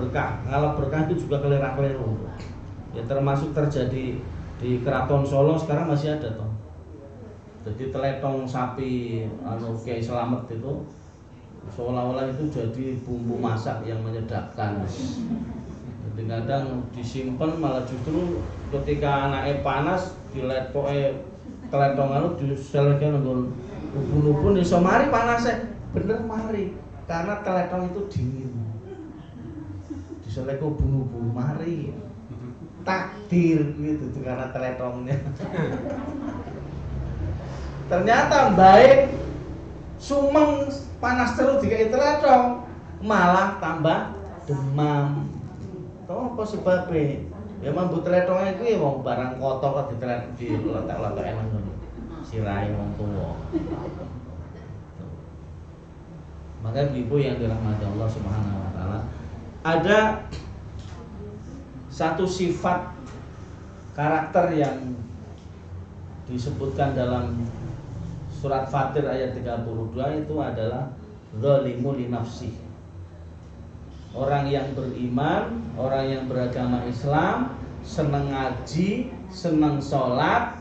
berkah itu juga kelera-keliru. Ya termasuk terjadi di Keraton Solo sekarang masih ada toh. Jadi teletong sapi Kiai Slamet itu seolah-olah itu jadi bumbu masak yang menyedapkan. Jadi kadang disimpan malah justru ketika anaknya panas diletpoke teletong diseleke nggon ubun-ubun iso mari panasnya bener mari karena teletong itu dingin. Diseleke ubun-ubun mari. Takdir gitu tuh karena teletongnya. Ternyata baik sumeng panas terus dikai teletong malah tambah demam. Tahu apa sebabnya? Ya mambu teletongnya itu ya wong barang kotor kok diletak-letak nang ngono. Sirahe wong tuwa. Maka ibu yang dirahmati Allah Subhanahu wa taala, ada satu sifat karakter yang disebutkan dalam surat Fatir ayat 32 itu adalah zalimu li nafsi. Orang yang beriman, orang yang beragama Islam, senang ngaji, senang sholat,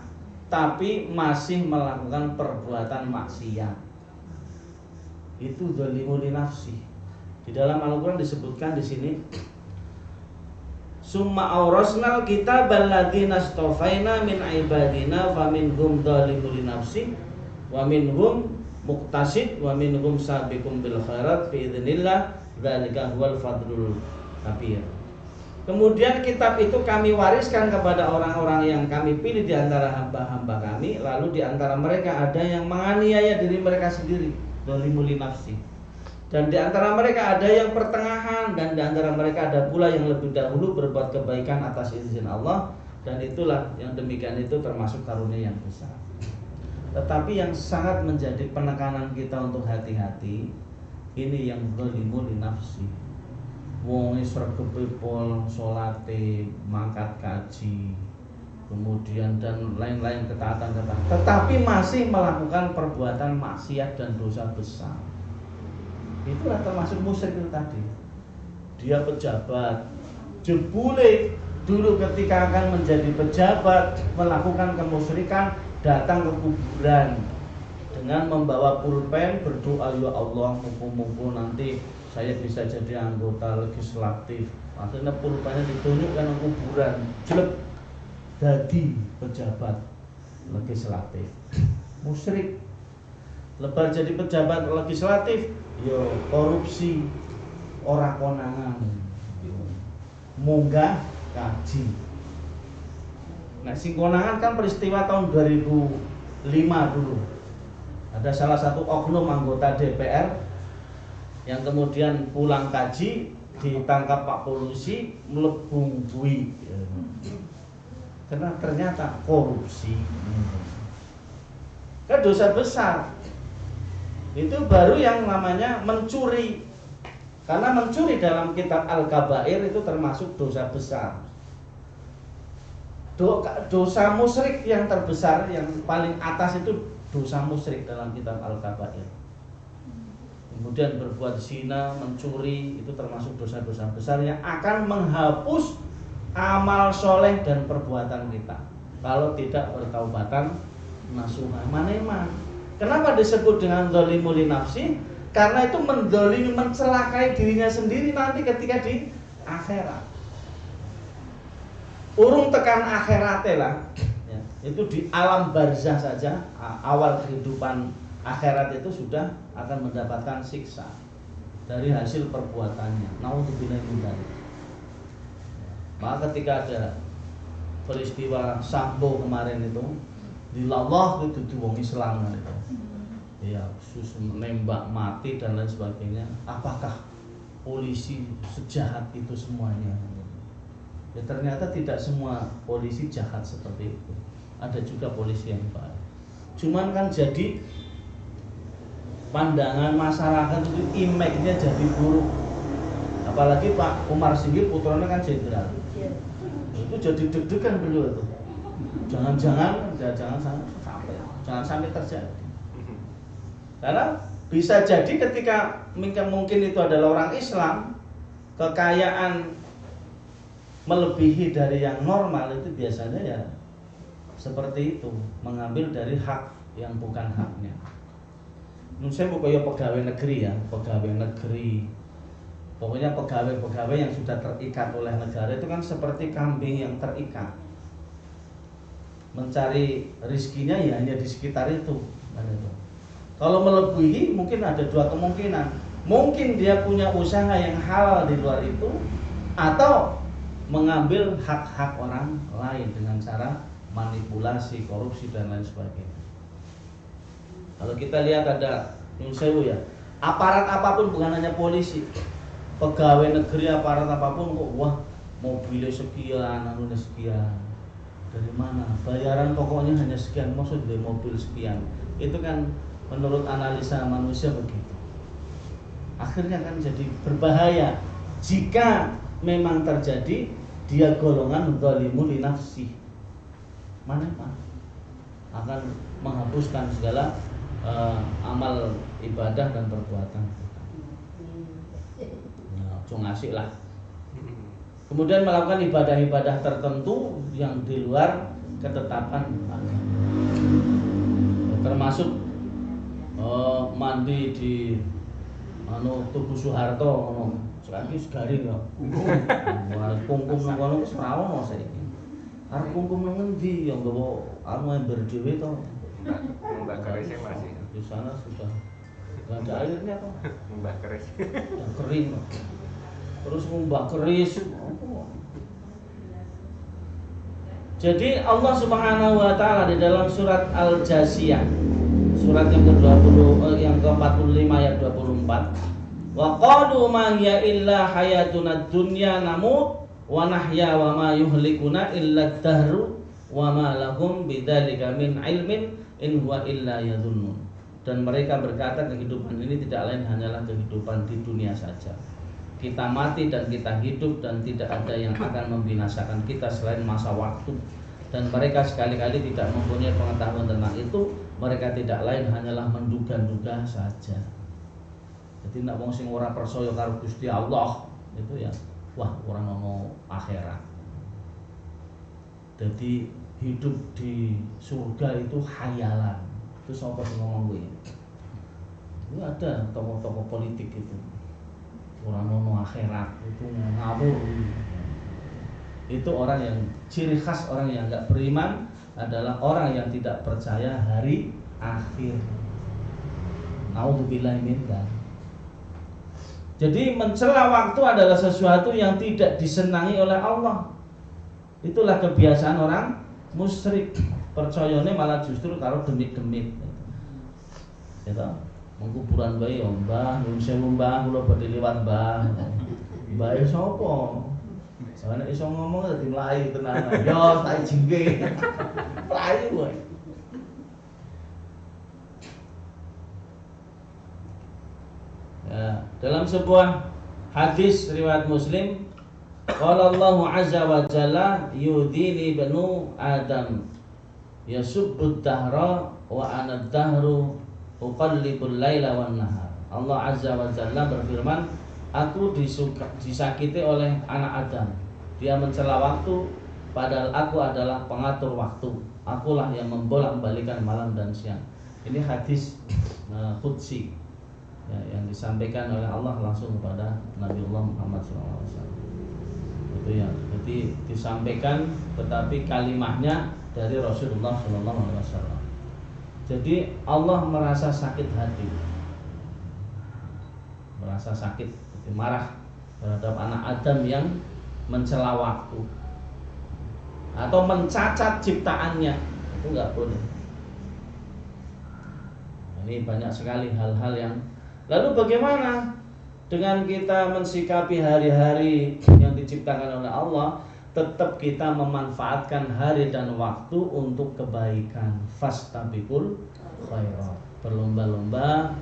tapi masih melakukan perbuatan maksiat. Itu zalimu li nafsi. Di dalam Al-Qur'an disebutkan di sini summa aurasnal kitabal ladzina astafaina min ibadina faminhum zalimun li nafsi wa minhum muqtasid wa minhum sabiqum bil khairat bi idznillah dzalika huwal fadlul kabir. Kemudian kitab itu kami wariskan kepada orang-orang yang kami pilih di antara hamba-hamba kami, lalu di antara mereka ada yang menganiaya diri mereka sendiri, zalimul li nafsi. Dan di antara mereka ada yang pertengahan, dan di antara mereka ada pula yang lebih dahulu berbuat kebaikan atas izin Allah, dan itulah yang demikian itu termasuk karunia yang besar. Tetapi yang sangat menjadi penekanan kita untuk hati-hati, ini yang zalimul li nafsi. Wong sregep pol salate, mangkat kaji, kemudian dan lain-lain ketaatan-ketaatan, tetapi masih melakukan perbuatan maksiat dan dosa besar. Itulah termasuk musyrik itu tadi. Dia pejabat, jebule dulu ketika akan menjadi pejabat melakukan kemusyrikan, datang ke kuburan dengan membawa pulpen, berdoa, ya Allah, mumpung nanti saya bisa jadi anggota legislatif. Akhirnya pulpennya ditunjukkan ke kuburan, jelek jadi pejabat legislatif. Musyrik. Lebar jadi pejabat legislatif, yo korupsi, ora konangan, munggah kaji. Nah, sing konangan kan peristiwa tahun 2005 dulu. Ada salah satu oknum anggota DPR yang kemudian pulang kaji ditangkap Pak polisi melebung bui. Karena ternyata korupsi. Kan dosa besar. Itu baru yang namanya mencuri. Karena mencuri dalam kitab Al-Kabair itu termasuk dosa besar. Dosa musyrik yang terbesar, yang paling atas itu dosa musyrik dalam kitab Al-Kabair. Kemudian berbuat zina, mencuri, itu termasuk dosa-dosa besar yang akan menghapus amal soleh dan perbuatan kita kalau tidak bertaubatan nasuha. Maneman. Kenapa disebut dengan zalimul li nafsi? Karena itu menzalimi, mencelakai dirinya sendiri nanti ketika di akhirat. Urung tekan akhiratnya lah, ya, itu di alam barzah saja, awal kehidupan akhirat itu sudah akan mendapatkan siksa dari hasil perbuatannya. Naudzubillah min dzalik. Maka ketika ada peristiwa Sambo kemarin itu, dilallah itu di wong Islam itu, ya khusus menembak mati dan lain sebagainya. Apakah polisi sejahat itu semuanya? Ya ternyata tidak semua polisi jahat seperti itu. Ada juga polisi yang baik. Cuman kan jadi pandangan masyarakat itu image-nya jadi buruk. Apalagi Pak Umar Singgih putranya kan jenderal. Itu jadi deg-degan beliau itu. Jangan sampai terjadi. Karena bisa jadi ketika mungkin itu adalah orang Islam, kekayaan melebihi dari yang normal itu biasanya ya seperti itu, mengambil dari hak yang bukan haknya. Saya bukan pegawai negeri ya, pegawai negeri. Pokoknya pegawai-pegawai yang sudah terikat oleh negara itu kan seperti kambing yang terikat. Mencari rizkinya ya hanya di sekitar itu. Kalau melebihi mungkin ada dua kemungkinan. Mungkin dia punya usaha yang halal di luar itu, atau mengambil hak-hak orang lain dengan cara manipulasi, korupsi dan lain sebagainya. Kalau kita lihat ada Nusewu ya, aparat apapun, bukan hanya polisi, pegawai negeri, aparat apapun kok wah mobilnya sekian, anunya sekian. Dari mana? Bayaran pokoknya hanya sekian, maksud dari mobil sekian. Itu kan menurut analisa manusia begitu. Akhirnya kan jadi berbahaya jika memang terjadi dia golongan zalimun li nafsi. Mana akan menghapuskan segala amal ibadah dan perbuatan kita. Nah, ngasih lah. Kemudian melakukan ibadah-ibadah tertentu yang di luar ketetapan agama. Termasuk mandi di Tugu Soeharto saiki segaring ya. Kungkum nang kono wis ora ono saiki. Arep kungkum nang endi ya nggawa ember dhewe to. Mbak keris masih. Di sana sudah enggak ada airnya toh. Mbak keris. Yang kering. Terus ngumbah keris. Jadi Allah Subhanahu wa taala di dalam surat Al-Jasiyah, surat yang ke-20 yang ke-45 ayat 24, wa qalu ma hiya illa hayatuna dunya namut wa nahya wa ma yuhlikuna illa ad-dahru wa ma lahum bidzalika min ilmin in huwa illa yadhunnun. Dan mereka berkata kehidupan ini tidak lain hanyalah kehidupan di dunia saja. Kita mati dan kita hidup dan tidak ada yang akan membinasakan kita selain masa waktu. Dan mereka sekali-kali tidak mempunyai pengetahuan tentang itu. Mereka tidak lain hanyalah menduga-duga saja. Jadi nak wong sing ora percaya karo Gusti Allah itu ya wah orang ono akhirat. Jadi hidup di surga itu khayalan. Itu sapa sing ngomong kuwi? Itu ada tokoh-tokoh politik itu. Orang ono akhirat itu ngawur. Itu orang yang ciri khas orang yang enggak beriman adalah orang yang tidak percaya hari akhir. Nauzubillahi min dzalik. Jadi mencela waktu adalah sesuatu yang tidak disenangi oleh Allah. Itulah kebiasaan orang musyrik. Percayane malah justru karo demit-demit. Gitu. Mengkuburan bayi ya mbah, nyuwun sewu mbah, kula badhe liwat mbah. Mbah e sapa? Soale iso ngomong dadi mlayu tenan. Yo tak jengke. Mlayu kowe. Ya, dalam sebuah hadis riwayat Muslim, qala Allahu azza wa jalla yudini banu Adam yasubbud dahra wa ana dahru uqallibul laila wan nahar. Allah azza wa jalla berfirman, aku disakiti oleh anak Adam. Dia mencela waktu, padahal aku adalah pengatur waktu. Akulah yang membolak-balikan malam dan siang. Ini hadis qudsi ya, yang disampaikan oleh Allah langsung kepada Nabiullah Muhammad SAW. Itu ya, jadi disampaikan tetapi kalimahnya dari Rasulullah SAW. Jadi Allah merasa sakit hati, merasa sakit, marah terhadap anak Adam yang mencela waktu atau mencacat ciptaannya. Itu nggak boleh. Ini banyak sekali hal-hal yang. Lalu bagaimana dengan kita mensikapi hari-hari yang diciptakan oleh Allah? Tetap kita memanfaatkan hari dan waktu untuk kebaikan. Fastabiqul khairat. Berlomba-lomba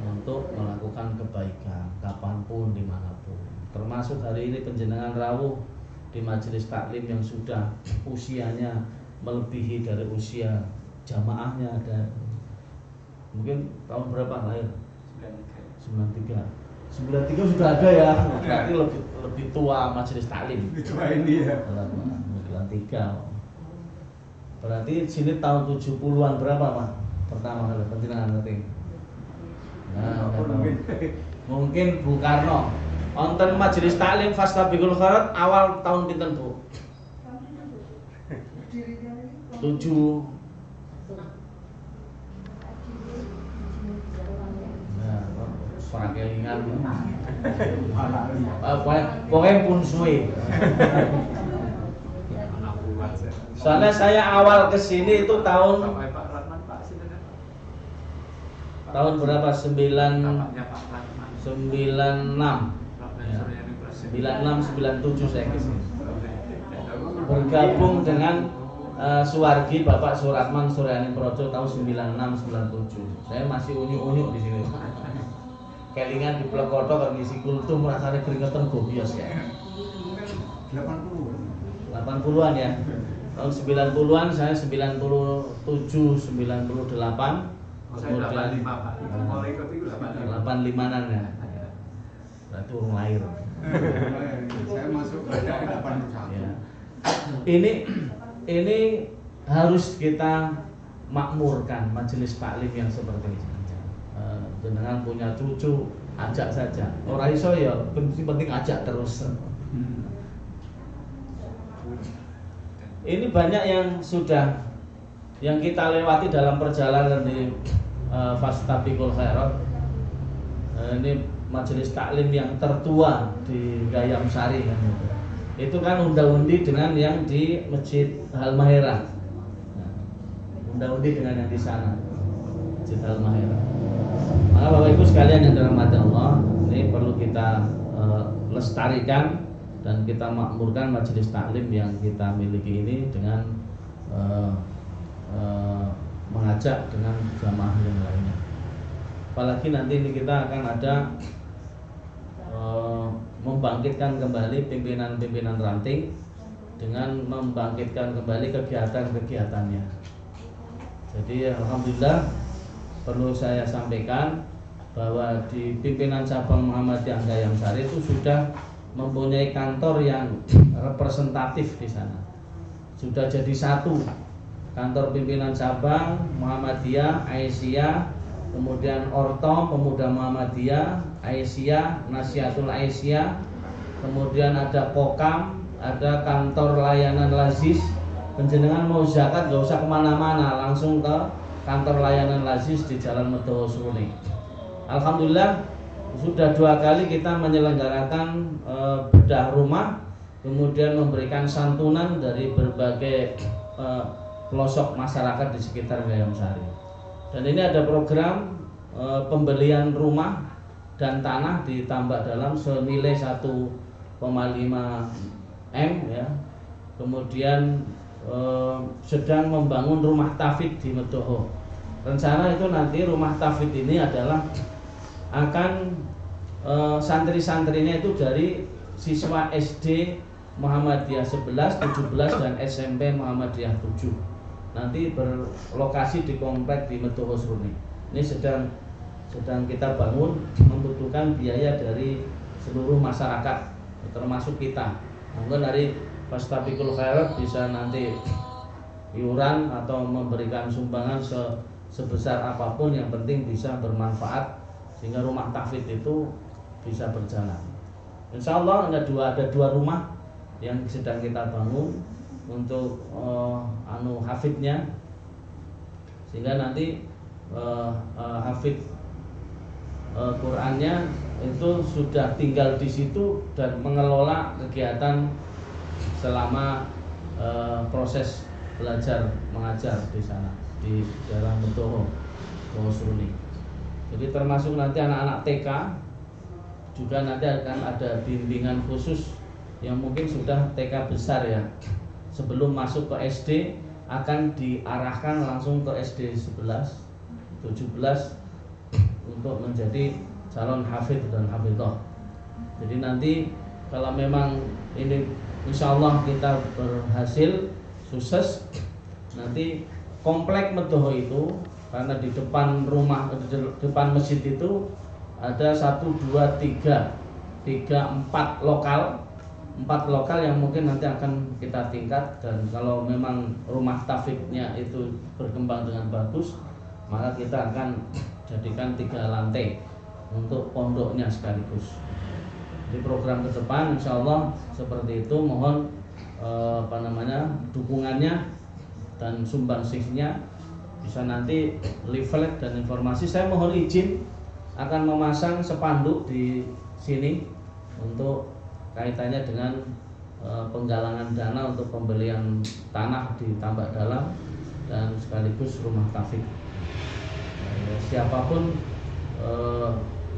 untuk melakukan kebaikan kapanpun, dimanapun. Termasuk hari ini penjenengan rawuh di majelis taklim yang sudah usianya melebihi dari usia jamaahnya. Ada mungkin tahun berapa lahir? 93. 93 sudah ada ya, berarti lebih tua majelis taklim. Itu ini ya. 93. Berarti sini tahun 70-an berapa Pak? Pertama kali penjenengan ngerti. Nah, mungkin Bu Karno. Wonten majelis taklim Fastabiqul Khairat awal tahun pinten Bu? 7. Nah, kelingan. Pokoknya pun suwe. Soalnya saya awal kesini itu tahun berapa? 96 ya. 96-97 saya kesini. Bergabung dengan Suwargi Bapak Suratman Suryani Projo tahun 96-97. Saya masih unyu-unyu di sini. Kelingan di Plekoto kan ngisi kultum rasanya keringetan gobios ya. 80-an ya. Tahun 90-an saya 97, 98. Kemudian 85-an ya. Berarti urung lahir. Saya masuk ke 81. Ya. Ini harus kita makmurkan majelis taklim yang seperti ini. Jenengan punya cucu, ajak saja. Ora iso ya, penting ajak terus. Ini banyak yang kita lewati dalam perjalanan di Fastabiqul Khairat. Ini majelis taklim yang tertua di Gayam Sari kan. Itu kan unda-undi dengan yang di Masjid Halmahera. Unda-undi dengan yang di sana, Masjid Halmahera. Maka Bapak Ibu sekalian yang dirahmati Allah, ini perlu kita lestarikan dan kita makmurkan majelis taklim yang kita miliki ini dengan mengajak dengan jamaah yang lainnya. Apalagi nanti ini kita akan ada membangkitkan kembali pimpinan-pimpinan ranting dengan membangkitkan kembali kegiatan-kegiatannya. Jadi alhamdulillah perlu saya sampaikan bahwa di pimpinan cabang Muhammadiyah Gayam Sari itu sudah mempunyai kantor yang representatif di sana. Sudah jadi satu kantor pimpinan cabang Muhammadiyah, Aisyah, kemudian Orto Pemuda Muhammadiyah, Aisyah, Nasihatul Aisyah, kemudian ada Pokam, ada kantor layanan Lazis. Penjenengan mau zakat gak usah kemana-mana, langsung ke kantor layanan Lazis di Jalan Medowo Sruni. Alhamdulillah sudah 2 kali kita menyelenggarakan bedah rumah, kemudian memberikan santunan dari berbagai pelosok masyarakat di sekitar Gayam Sari. Dan ini ada program pembelian rumah dan tanah ditambah dalam senilai 1,5 M ya. Kemudian sedang membangun rumah tafid di Medowo. Rencana itu nanti rumah tafid ini adalah akan santri-santrinya itu dari siswa SD Muhammadiyah 11, 17 dan SMP Muhammadiyah 7. Nanti berlokasi di komplek di Medowo Sruni. Ini sedang kita bangun, membutuhkan biaya dari seluruh masyarakat termasuk kita. Mungkin dari Fastabiqul Khairat bisa nanti iuran atau memberikan sumbangan sebesar apapun, yang penting bisa bermanfaat sehingga rumah tahfidz itu bisa berjalan. Insya Allah ada dua rumah yang sedang kita bangun untuk hafidnya, sehingga nanti hafid Qurannya itu sudah tinggal di situ dan mengelola kegiatan selama proses belajar mengajar di sana di daerah Medowo Sruni. Jadi termasuk nanti anak-anak TK juga nanti akan ada bimbingan khusus yang mungkin sudah TK besar ya. Sebelum masuk ke SD akan diarahkan langsung ke SD 11, 17 untuk menjadi calon hafidz dan hafidhah. Jadi nanti kalau memang ini insya Allah kita berhasil sukses, nanti komplek Medowo itu karena di depan rumah, di depan masjid itu ada 1, 2, 3, 4 lokal. 4 lokal yang mungkin nanti akan kita tingkat, dan kalau memang rumah tafiknya itu berkembang dengan bagus, maka kita akan jadikan 3 lantai untuk pondoknya sekaligus. Di program ke depan insya Allah seperti itu. Mohon dukungannya dan sumbangsihnya. Bisa nanti leaflet dan informasi. Saya mohon izin akan memasang spanduk di sini untuk kaitannya dengan penggalangan dana untuk pembelian tanah di Tambak Dalam dan sekaligus rumah taufik. Siapapun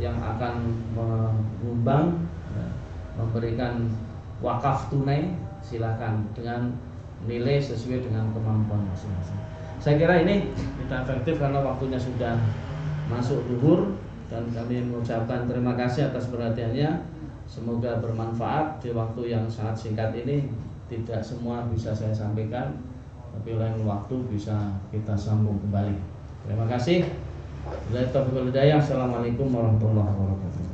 yang akan menyumbang, memberikan wakaf tunai, silakan dengan nilai sesuai dengan kemampuan masing-masing. Saya kira ini kita efektif karena waktunya sudah masuk zuhur, dan kami mengucapkan terima kasih atas perhatiannya. Semoga bermanfaat. Di waktu yang sangat singkat ini tidak semua bisa saya sampaikan, tapi lain waktu bisa kita sambung kembali. Terima kasih. Assalamualaikum warahmatullahi wabarakatuh.